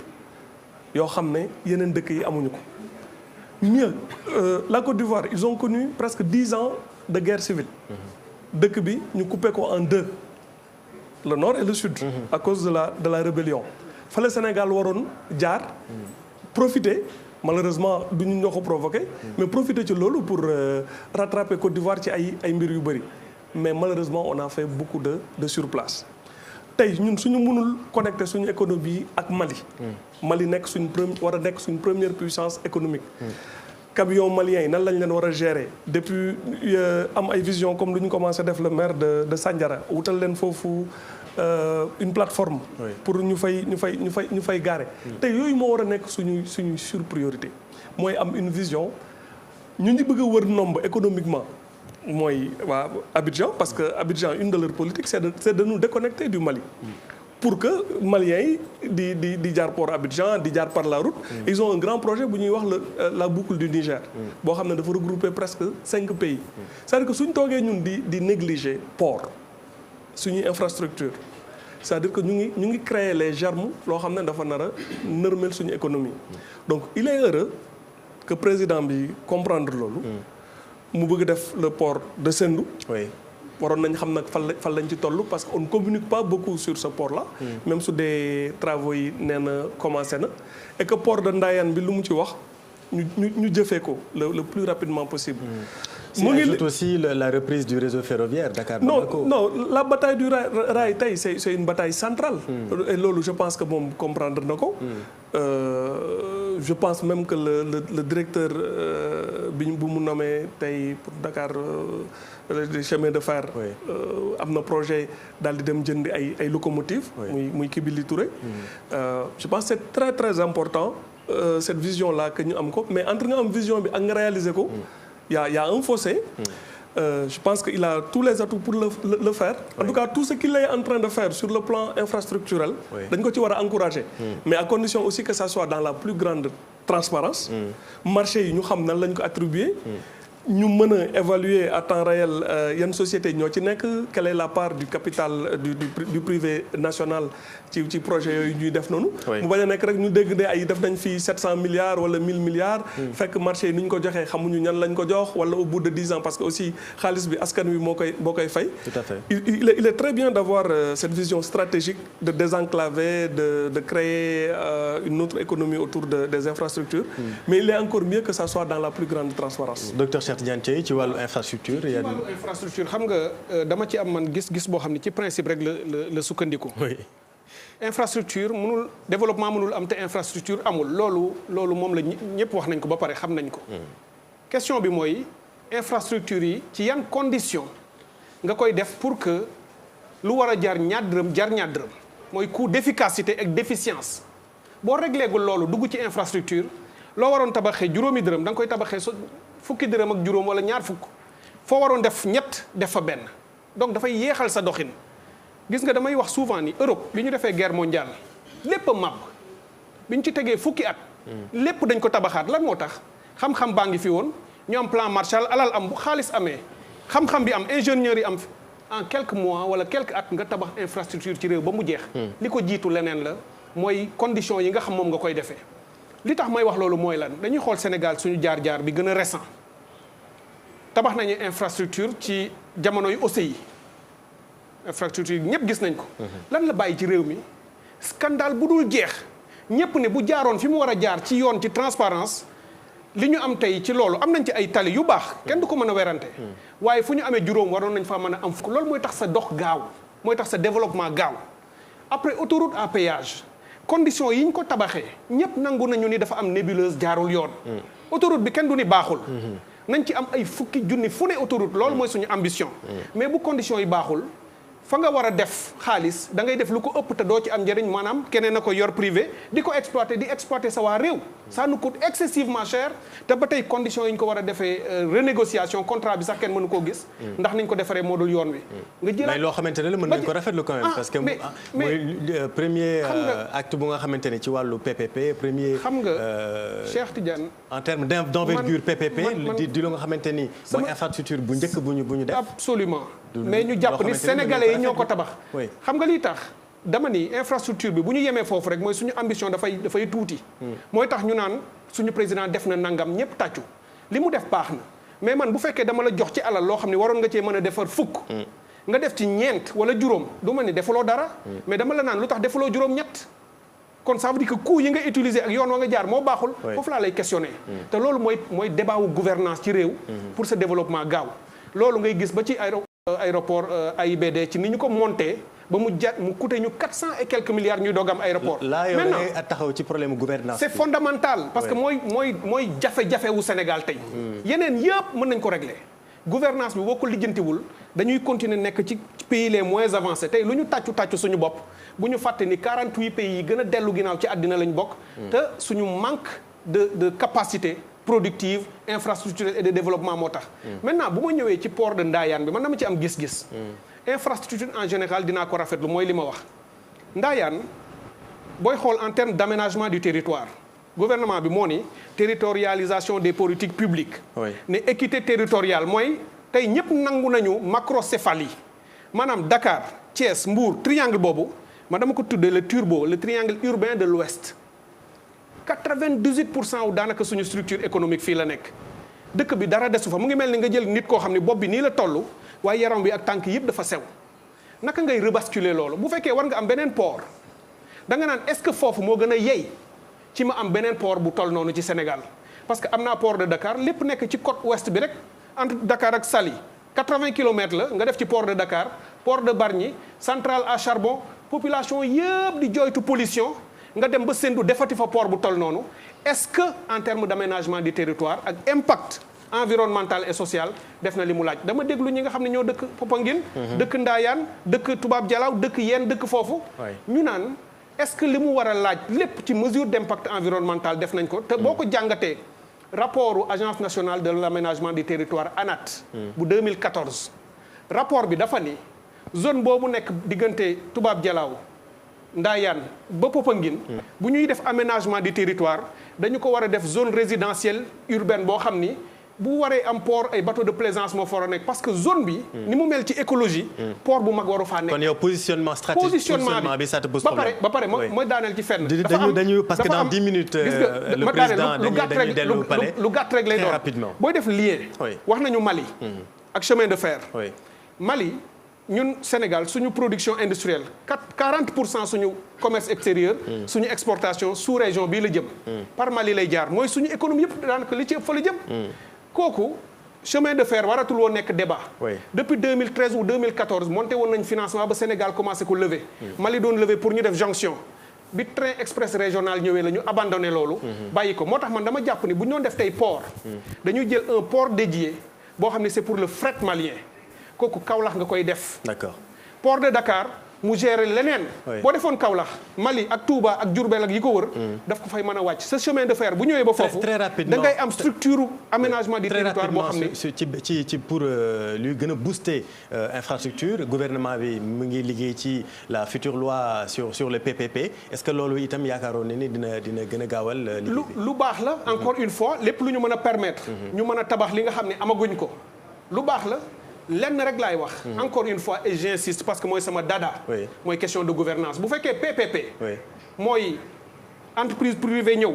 yoo xam ne yeneen dëkk yi amuñu ko. mieux la Côte d'Ivoire ils ont connu presque 10 ans de guerre civile. dëkk bi ñu coupé ko en deux le nord et le sud. à cause de la rébellion fa la Sénégal waroon jaar. profiter malheureusement du ñu ñoo ko provoqué mais profiter ci loolu pour rattraper Côte d'Ivoire ci ay mbir yu bëri mais malheureusement on a fait beaucoup de surplace tey ñun suñu mënul connecter suñu économie ak Mali. Mali nekk war a nekk suñu première puissance économique. camion maliens yi nan lañ leen war a gérer depuis am ay vision comme lu ñu commencé def le maire de Sandiara wutal leen foofu une plateforme. pour ñu fay garer. te yooyu moo war a nekk suñu sur priorité mooy am une vision ñu ngi bëgg a wër nombre économiquement mooy waa Abidjan parce que Abidjan une de leurs politiques c'est de nous déconnecter du Mali. pour que Maliens yi di jaar port Abidjan di jaar par la route. ils ont un grand projet bu ñuy wax la boucle du Niger. boo xam ne dafa regrouper presque 5 pays. c'est-à-dire que suñ toogee ñun di négliger port suñuy infrastructure c'est-à-dire que ñu ngi créer les germes loo xam ne dafa nar a nërmel suñu économie. donc il est heureux que président bi comprendre loolu. mu bëgg def le port de Sendou. waroon nañ xam nag fan lañ ci toll parce que on ne communique pas beaucoup sur ce port là. même su dee travaux yi nee na commencé na. et que port de Ndayane bi lu mu ci wax ñu jëfee ko le plus rapidement possible. mu ngi aussi la reprise du réseau ferroviaire Dakar-Bamako. non la bataille du rail tey c'est une bataille centrale. et loolu je pense que moom comprendre na ko. je pense même que le directeur bu mu nommé tey pour Dakar les chemins de fer. am na projet daal di dem jëndi ay locomotives. muy Kibili Touré. je pense que c'est très très important cette vision là que ñu am ko mais entre nga am vision bi ak nga réaliser ko. Il y a un fossé. Je pense qu'il a tous les atouts pour le faire. En tout cas, tout ce qu'il est en train de faire sur le plan infrastructurel, dañ ko ci war a encourager. Mais à condition aussi que ça soit dans la plus grande transparence. marché yi ñu xam nan lañ ko attribuer. ñu mën a évaluer à temps réel yan société ñoo ci nekk quelle est la part du capital du privé national ci projet yooyu ñuy def noonu. mu bañ a nekk rek ñu dégg ne ay def nañ fii 700 milliards wala 1000 milliards. fekk marché yi ni ñu ko joxee xamuñu ñan lañ ko jox wala au bout de 10 ans parce que aussi xaalis bi askan wi moo koy fay. Tout à fait. Il est très bien d'avoir cette vision stratégique de désenclaver de créer une autre économie autour des infrastructures. Mais il est encore mieux que ça soit dans la plus grande transparence. Docteur Cheikh Tidiane Dièye ci wàllu infrastructure. ci wàllu infrastructure xam nga dama ci am man gis boo xam ne ci principe rek la sukkandiku. infrastructure mënul développement mënul am te infrastructure amul loolu moom la ñëpp wax nañ ko ba pare xam nañ ko. question bi mooy infrastructure yi ci yan condition nga koy def pour que lu war a jar ñaar dërëm mooy coût d'efficacité ak d'efficience boo régléegul loolu dugg ci infrastructure loo waroon tabaxee juróomi dërëm da nga koy tabaxee fukki dërëm ak juróom wala ñaar fukk foo waroon def ñett def fa benn donc dafay yéexal sa doxin. gis nga damay wax souvent ni Europe bi ñu defee guerre mondiale lépp a màbb bi ñu ci tegee fukki at. lépp dañ ko tabaxaat lan moo tax xam-xam baa ngi fi woon ñu am plan Marshall alal am bu xaalis amee xam-xam bi am ingénieurs yi am en quelques mois wala quelques at nga tabax infrastructure ci réew ba mu jeex. li ko jiitu leneen la mooy conditions yi nga xam moom nga koy defee. li tax may wax loolu mooy lan dañuy xool Sénégal suñu jaar-jaar bi gën a récent tabax nañu infrastructure ci jamonoy OCI. infrastructure yi ñëpp gis nañ ko. lan la bàyyi ci réew mi scandale bu dul jeex ñëpp ne bu jaaroon fi mu war a jaar ci yoon ci transparence li ñu am tey ci loolu am nañ ci ay tali yu baax kenn du ko mën a werante. waaye fu ñu amee juróom waroon nañ faa mën a am fukk loolu mooy tax sa dox gaaw mooy tax sa développement gaaw après autoroute à péage conditions yi ñu ko tabaxee ñëpp nangu nañu ni dafa am nébuleuse jaarul yoon. autoroute bi kenn du ni baaxul. nañ ci am ay fukki junni fu ne autoroute loolu mooy suñu ambition. mais bu conditions yi baaxul. fa nga war a def xaalis da ngay def lu ko ëpp te doo ci am njëriñ maanaam keneen na ko yor privé di ko exploiter sa waa réew. ça nous coûte excessivement cher te ba tey conditions yi ñu ko war a defee renégociation contrat bi sax kenn mënu koo gis. ndax niñ ko defaree moo dul yoon wi. nga jëlaat mais loo xamante ne la mën nañu ko rafetlu quand même. parce que mooy premier acte bu nga xamante ne ci wàllu PPP premier. xam nga Cheikh Tidiane. en termes d'envergure PPP di lu nga xamante ni. mooy infrastructure bu njëkk bu ñu def. absolument mais ñu jàpp ni sénégalais yi ñoo ko tabax. xam nga lii tax dama ni infrastructure bi bu ñu yemee foofu rek mooy suñu ambition dafay tuuti. mooy tax ñu naan suñu président def na nangam ñëpp tàccu li mu def baax na mais man bu fekkee dama la jox ci alal loo xam ne waroon nga cee mën a defar fukk. nga def ci ñeent wala juróom du ma ni defaloo dara. mais dama la naan lu tax defaloo juróom-ñett. kon ça veut dire que coût yi nga utiliser ak yoon wa nga jaar moo baaxul. foofu laa lay questionner. te loolu mooy débat wu gouvernance ci réew. pour ce développement gaaw loolu ngay gis ba ci aéroport AIBD ci ni ñu ko monté ba mu coûté ñu 400 et quelques milliards ñuy doog am aéroport. maintenant a taxaw ci problème gouvernance c'est fondamental parce que mooy jafe-jafe wu Sénégal tey. yeneen yëpp mën nañ ko régler gouvernance bi boo ko lijjantiwul dañuy continuer nekk ci pays les moins avancés tey lu ñu tàccu suñu bopp bu ñu fàtte ni 48 pays yi gën a dellu ginnaaw ci àddina lañ bokk. te suñu manque de capacité productive infrastructurelle et de développement moo tax. maintenant bu ma ñëwee ci port de Ndayane bi man dama ci am gis-gis. infrastructure en général dinaa ko rafetlu mooy li ma wax. Ndayane booy xool en termes d'aménagement du territoire gouvernement bi moo ni territorialisation des politiques publiques. ne équité territoriale mooy tey ñëpp nangu nañu macrocéphalie maanaam Dakar Thiès Mbour triangle boobu man dama ko tuddee le turbo le triangle urbain de l'ouest 98% wu daanaka suñu structure économique fii la nekk dëkk bi dara desu fa mu ngi mel ni nga jël nit koo xam ne bopp bi nii la toll waaye yaram bi ak tànk yëpp dafa sew naka ngay rebasculer loolu bu fekkee war nga am beneen port da nga naan est-ce que foofu moo gën a yey ci ma am beneen port bu toll noonu ci Sénégal parce que am naa port de Dakar lépp nekk ci côte ouest bi rek entre Dakar ak Saly 80 kilomètres la nga def ci port de Dakar port de Bargny centrale à charbon population yëpp di jooytu pollution nga dem ba Sendou defati fa port bu toll noonu est-ce que en termes d'aménagement du territoire ak impact environnemental et social def na li mu laaj dama déglu ñi nga xam ne ñoo dëkk Popenguine dëkk Ndayane dëkk Toubab Dialaw dëkk Yène dëkk foofu ñu naan est-ce que li mu war a laaj lépp ci mesure d'impact environnemental def nañ ko te boo ko jàngatee rapportu agence nationale de l'aménagement du territoire ANAT bu 2014 rapport bi dafa ni zone boobu nekk diggante Toubab Dialaw Ndayane ba Popenguine bu ñuy def aménagement du territoire dañu ko war a def zone résidentielle urbaine boo xam ni bu waree am port ay bateau de plaisance moo fa nekk parce que zone bi ni mu mel ci écologie port bu mag waru faa nekk. kon yow positionnement stratégique positionnement bi ça te pose problème ba pare mooy daaneel ci fenn. dañu parce que dans 10 minutes le président dañuy dellu palais lu gàtt rek lay doon rapidement booy def lien wax nañu Mali ak chemin de fer Mali ñun Sénégal suñu production industrielle 40% suñu commerce extérieur suñu exportation sous région bii la jëm par Mali lay jaar mooy suñu économie yëpp daanaka li ci ëpp fa la jëm kooku chemin de fer waratul woon nekk débat depuis 2013 ou 2014 monté woon nañ financement ba Sénégal commencé ko lever Mali doon lever pour ñu def jonction bi train express régional ñëwee la ñu abandonné loolu bàyyi ko moo tax man dama jàpp ni bu ñu doon def tey port dañuy jël un port dédié boo xam ne c'est pour le fret malien kooku Kaolack nga koy def. D'accord. Port de Dakar mu gérer leneen. boo defoon Kaolack Mali ak Touba ak Diourbel ak yi ko wër. daf ko fay mën a wàcc ce chemin de fer bu ñëwee ba foofu. très rapidement da ngay am structure aménagement du territoire boo xam ne. ci pour luy gën a booster infrastructure gouvernement bi mu ngi liggéey ci la future loi sur le PPP est-ce que loolu itam yaakaaroon ne ni dina gën a gaawal. lu baax la encore une fois lépp lu ñu mën a permettre. ñu mën a tabax li nga xam ne amaguñ ko lu baax la. lenn rek laay wax. encore une fois et j'insiste parce que mooy sama dada. mooy question de gouvernance bu fekkee PPP. mooy entreprise privée ñëw.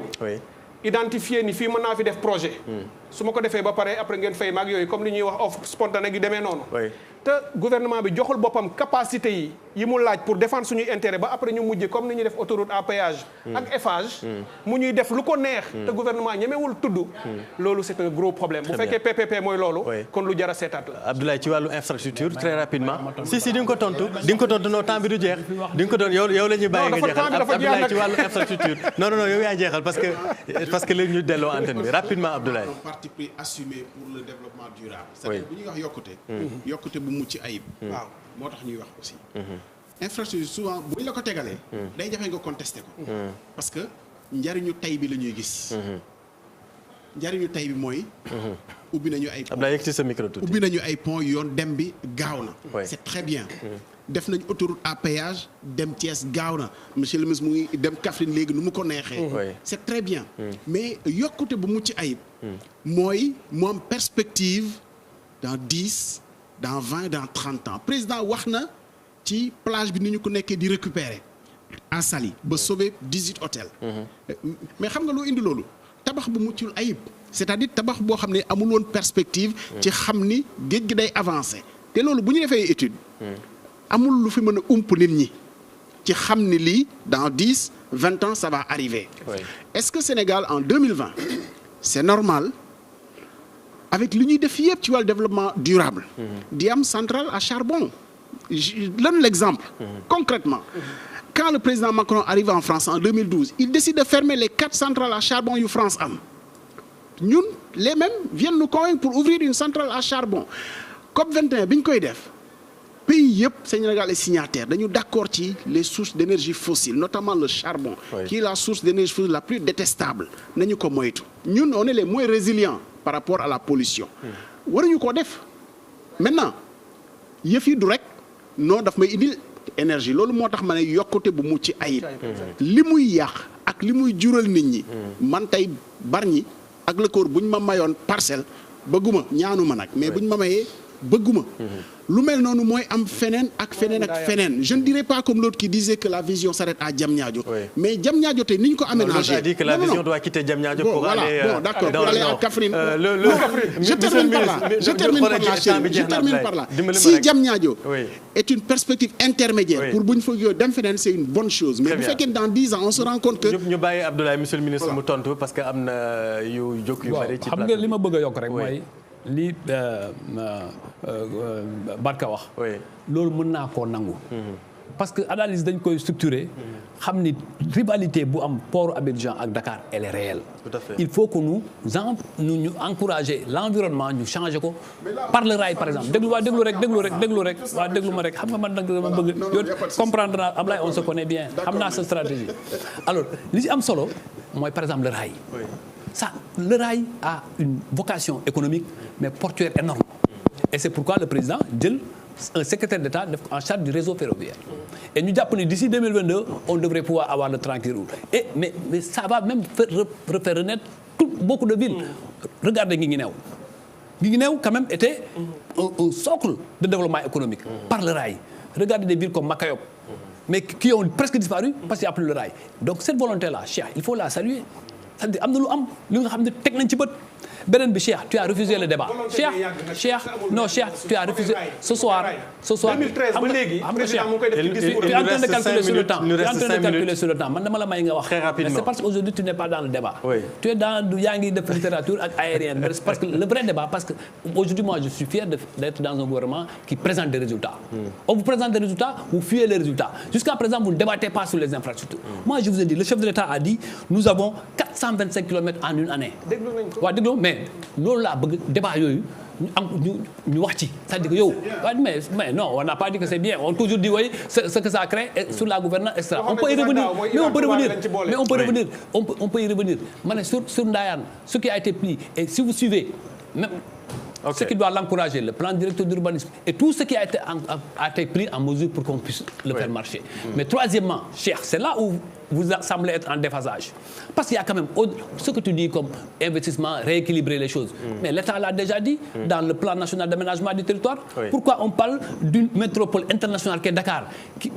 identifier ni fii mën naa fi def projet. su ma ko defee ba pare après ngeen fay maag yooyu comme li ñuy wax offre spontanée gi demee noonu. te gouvernement bi joxul boppam capacité yi mu laaj pour défendre suñuy intérêt ba après ñu mujj comme ni ñuy def autoroute à péage. ak Eiffage. mu ñuy def lu ko neex. te gouvernement ñemewul tudd. loolu c'est un gros problème. bu fekkee PPP mooy loolu. kon lu jar a seetaat la. Abdoulaye ci wàllu infrastructure très rapidement. si di nga ko tontu non temps bi du jeex. di nga ko tontu yow la ñuy bàyyi nga jeexal Abdoulaye ci wàllu infrastructure. non yow yaa jeexal parce que léegi ñu delloo antenne bi rapidement Abdoulaye. parti pris assumé pour le développement durable. c'est-à-dire bu ñuy wax yokkute bu mucc ayib. waaw moo tax ñuy wax aussi. infrastructure souvent bu ñu la ko tegalee. day jafe nga contester ko. parce que njariñu tey bi la ñuy gis. njariñu tey bi mooy. ubbi nañu ay. Abdoulaye yegg ci sa micro tuuti. ubbi nañu ay pont yoon dem bi gaaw na. c'est très bien. def nañ autoroute à péage dem Thiès gaaw na monsieur le ministre mu ngi dem Kaffrine léegi nu mu ko neexee. c'est très bien. mais yokkute bu mucc ayib. mooy moom perspective dans 10 dans 20 dans 30 ans président wax na ci plage bi ni ñu ko nekkee di récupérer à Saly ba sauver 18 hôtels. mais xam nga loo indi loolu tabax bu muccul ayib c'est-à-dire tabax boo xam ne amul woon perspective. ci xam ni géej gi day avancer te loolu bu ñu defee étude. amul lu fi mën a ump nit ñi ci xam ni lii dans 10 20 ans ça va arriver. Est-ce que Sénégal en 2020 c'est normal avec li ñuy def yëpp ci wàllu développement durable. di am centrale à charbon. je donne l'exemple. Concrètement. Quand le président Macron arrive en France en 2012 il décide de fermer les 4 centrales à charbon yu France am ñun les mêmes viennent nous convaincre pour ouvrir une centrale à charbon. COP 21 bi ñu koy def pays yëpp Sénégal est signataire dañu d'accord ci les sources d'énergie fossile notamment le charbon qui est la source d'énergie fossile la plus détestable nañu ko moytu ñun on est les moins résilients par rapport à la pollution waruñu ko def maintenant yëf yi du rek non daf may indil énergie loolu moo tax ma ne yokkute bu mucc ayib li muy yàq ak li muy jural nit ñi man tey Bargny ak lëkkoor bu ñu ma mayoon parcelle bëgguma ñaanuma nag mais bu ñu ma mayee bëgguma lu mel noonu mooy am feneen ak feneen ak feneen je ne dirais pas comme l'autre qui disait que la vision s'arrête à Diamniadio mais Diamniadio tey ni ñu ko aménagé a dit que la vision doit quitter Diamniadio pour aller d'accord pour aller à Kaffrine je termine par là si Diamniadio est une perspective intermédiaire pour bu ñu fa dem feneen c'est une bonne chose mais bu fekkee dans 10 ans on se rend compte que ñu bàyyi Abdoulaye monsieur le ministre mu tontu parce que am na yu jóg yu bari ci xam nga li ma bëgg a yokk rek mooy li Barka wax loolu mën naa koo nangu parce que analyse dañ koy structurer xam ni rivalité bu am port Abidjan ak Dakar elle est réelle il faut que ñu encourager l'environnement ñu changer ko par le rail par exemple déglu rek ma rek xam nga man nag dama bëgg yow comprendre naa Ablaye on se connaît bien xam naa sa stratégie alors li ci am solo mooy par exemple le rail ça le rail a une vocation économique mais portuaire énorme et c'est pourquoi le président jël un secrétaire d'État en charge du réseau ferroviaire et ñu jàpp ni d'ici 2022 on devrait pouvoir avoir le train qui roule et mais ça va même refaire renaître beaucoup de villes regardez Guinguinéo quand même était un socle de développement économique par le rail regardez des villes comme Makayop mais qui ont presque disparu parce qu'il n'y a plus le rail donc cette volonté là Cheikh il faut la saluer c'est-à-dire am na lu am li nga xam ne teg nañ ci bët beneen bi Cheikh tu as refusé le débat Cheikh tu as refusé ce soir 2013 ba léegi président mu koy def ci discours tu es en train de calculer sur le temps man dama la may nga wax très rapidement mais c'est parce que aujourd'hui tu n'es pas dans le débat tu es dans yaa ngi def littérature ak aérienne parce que le vrai débat parce que aujourd'hui moi je suis fier d'être dans un gouvernement qui présente des résultats on vous présente des résultats vous fuyez les résultats jusqu'à présent vous ne débattez pas sur les infrastructures moi je vous ai dit le chef de l'État a dit nous avons 425 kilomètres en une année waaw déglu mais loolu laa bëgg débat yooyu ñu wax ci c'est-à-dire que yow mais non on n'a pas dit que c'est bien on toujours dit oui ce que ça crée sur la gouvernance etc on peut y revenir on peut y revenir ma ne sur Ndayane ce qui a été pris et si vous suivez même ce qui doit l'encourager le plan directeur d'urbanisme et tout ce qui a été pris en mesure pour qu'on puisse le faire marcher mais troisièmement Cheikh c'est là où vous semblez être en déphasage parce qu'il y a quand même ce que tu dis comme investissement rééquilibrer les choses mais l'État l'a déjà dit dans le plan national d'aménagement du territoire pourquoi on parle d'une métropole internationale qui est Dakar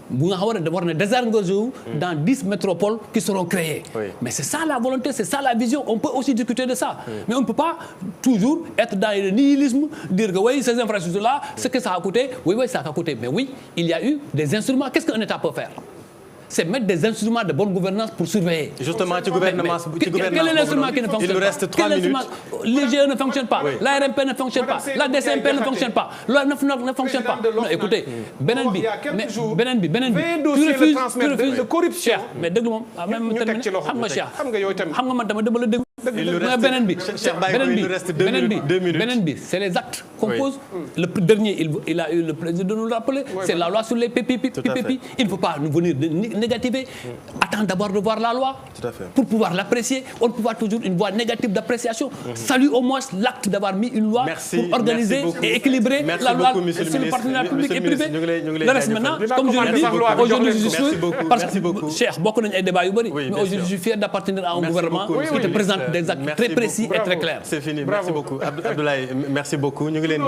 bu nga war na désengorger dans 10 métropoles qui seront créées mais c'est ça la volonté c'est ça la vision on peut aussi discuter de ça mais on ne peut pas toujours être dans le nihilisme dire que oui ces infrastructures là ce que ça a coûté oui ça a coûté mais oui il y a eu des instruments qu'est-ce qu'un État peut faire c'est mettre des instruments de bonne gouvernance pour surveiller. Justement, ci gouvernement quel est l'instrument qui ne fonctionne pas? Il nous reste 3 minutes. L'IGE ne fonctionne pas, l'ARMP ne fonctionne pas, la DCMP ne fonctionne pas, l'ONF ne fonctionne pas. Non, écoutez, beneen bi, tu refuses de corruption. Mais dégg moom, même terminé, xam nga Cheikh, xam nga man dama la dégg. beneen bi c'est les actes qu'on pose. Le dernier, il a eu le plaisir de nous le rappeler, c'est la loi sur les PPP. Il ne faut pas nous venir négativer. Attends d'abord de voir la loi pour pouvoir l'apprécier. On ne peut pas toujours une voie négative d'appréciation. Salue au moins l'acte d'avoir mis une loi pour organiser et équilibrer la loi sur le partenariat public et privé. Le reste maintenant, comme je l'ai dit, aujourd'hui je suis sûr, parce que Cheikh, bokk nañu ay débat yu bari, mais aujourd'hui je suis fier d'appartenir à un gouvernement qui te présente des actes très précis et très clairs. C'est fini. Merci beaucoup. Abdoulaye, merci beaucoup. ñu ngi leen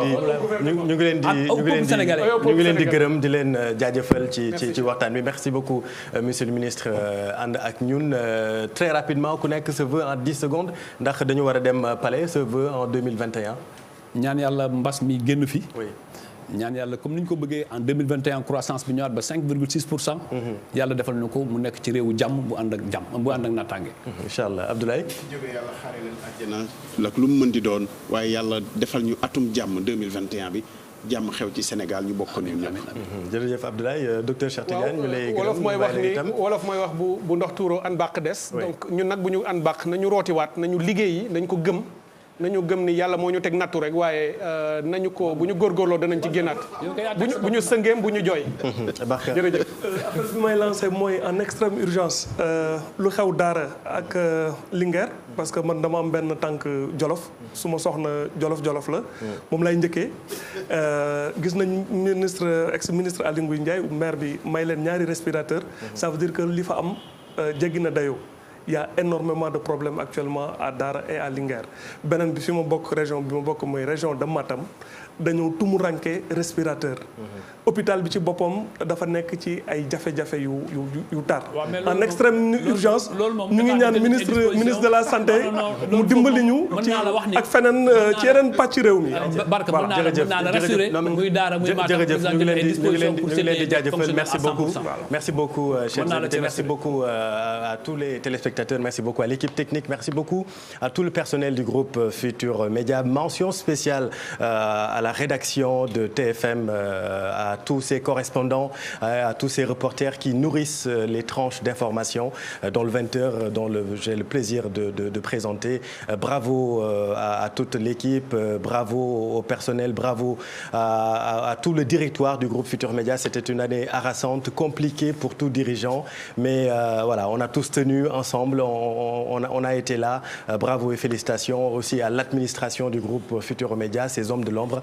di gërëm di leen jaajëfal ci waxtaan bi. Merci beaucoup monsieur le ministre ànd ak ñun très rapidement ku nekk se veut en 10 secondes ndax dañu war a dem palais se veut en 2021. ñaan yàlla mbas mi génn fi. ñaan yàlla comme ni ñu ko bëggee en 2021 croissance bi ñëwaat ba 5,6%. yàlla defal na ko mu nekk ci réewu jàmm bu ànd ak naataange. incha allah Abdoulaye. jógee yàlla xaare leen àjjana lak lu mu mën di doon waaye yàlla defal ñu atum jàmm 2021 bi. jàmm xew ci Sénégal ñu bokk nañu ñëpp. jërëjëf Abdoulaye docteur Cheikh Tidiane ñu lay wolof mooy wax bu ndox tuuroo an bàq des. donc ñun nag bu ñu an bàq nañu rootiwaat nañu liggéeyi nañ ko gëm nañu gëm ni yàlla moo ñu teg nattu rek waaye nañu ko bu ñu góorgóorloo danañ ci génnaat bu ñu sëngeem bu ñu jooy. jërëjëf. appel bi may lancé mooy en extrême urgence lu xew Daara ak Linguère parce que man dama am benn tànk Jolof su ma soxna Jolof la moom lay njëkkee gis nañ ex ministre Aly Ngouille Ndiaye maire bi may leen ñaari respirateur ça veut dire que li fa am jéggi na dayoo. Il y a énormément de problèmes actuellement à Dara et à Linguère beneen bi fi ma bokk région bi ma bokk mooy région de Matam dañoo tumuranke respirateur hôpital bi ci boppam dafa nekk ci ay jafe-jafe yu tar en extrême urgence ñu ngi ñaan ministre de la santé mu dimbali ñu ci ak feneen ci yeneen pàcc réew mi Barka mën naa la rassurer muy Daara muy Matam jërëjëf ñu ngi leen di jaajëfal merci beaucoup chers invités merci beaucoup à tous les téléspectateurs merci beaucoup à l'équipe technique merci beaucoup à tout le personnel du groupe Futurs Médias mention spéciale à la rédaction de TFM, à tous ces correspondants, à tous ces reporters qui nourrissent les tranches d'information dans le 20h, dont j'ai le plaisir de présenter. Bravo à toute l'équipe, bravo au personnel, bravo à tout le directoire du groupe Futurs Médias. C'était une année harassante, compliquée pour tout dirigeant, mais voilà, on a tous tenu ensemble, on a été là. Bravo et félicitations aussi à l'administration du groupe Futurs Médias, ces hommes de l'ombre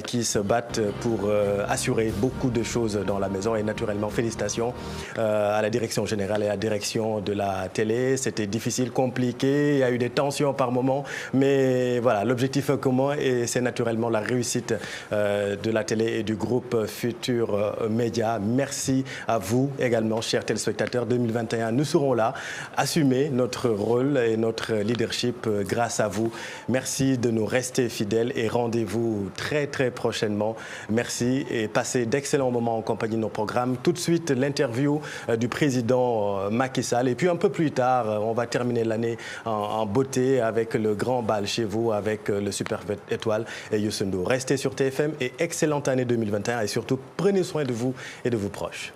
qui se battent pour assurer beaucoup de choses dans la maison et naturellement félicitations à la direction générale et à la direction de la télé. C'était difficile, compliqué, il y a eu des tensions par moments, mais voilà, l'objectif commun et c'est naturellement la réussite de la télé et du groupe Futurs Médias. Merci à vous également, chers téléspectateurs. 2021, nous serons là, assumer notre rôle et notre leadership grâce à vous. Merci de nous rester fidèles et rendez-vous très prochainement. Merci et passez d'excellents moments en compagnie de nos programmes. Tout de suite, l'interview du président Macky Sall. Et puis un peu plus tard, on va terminer l'année en beauté avec le grand bal chez vous, avec le Super Étoile et Youssou Ndour. Restez sur TFM et excellente année 2021 et surtout, prenez soin de vous et de vos proches.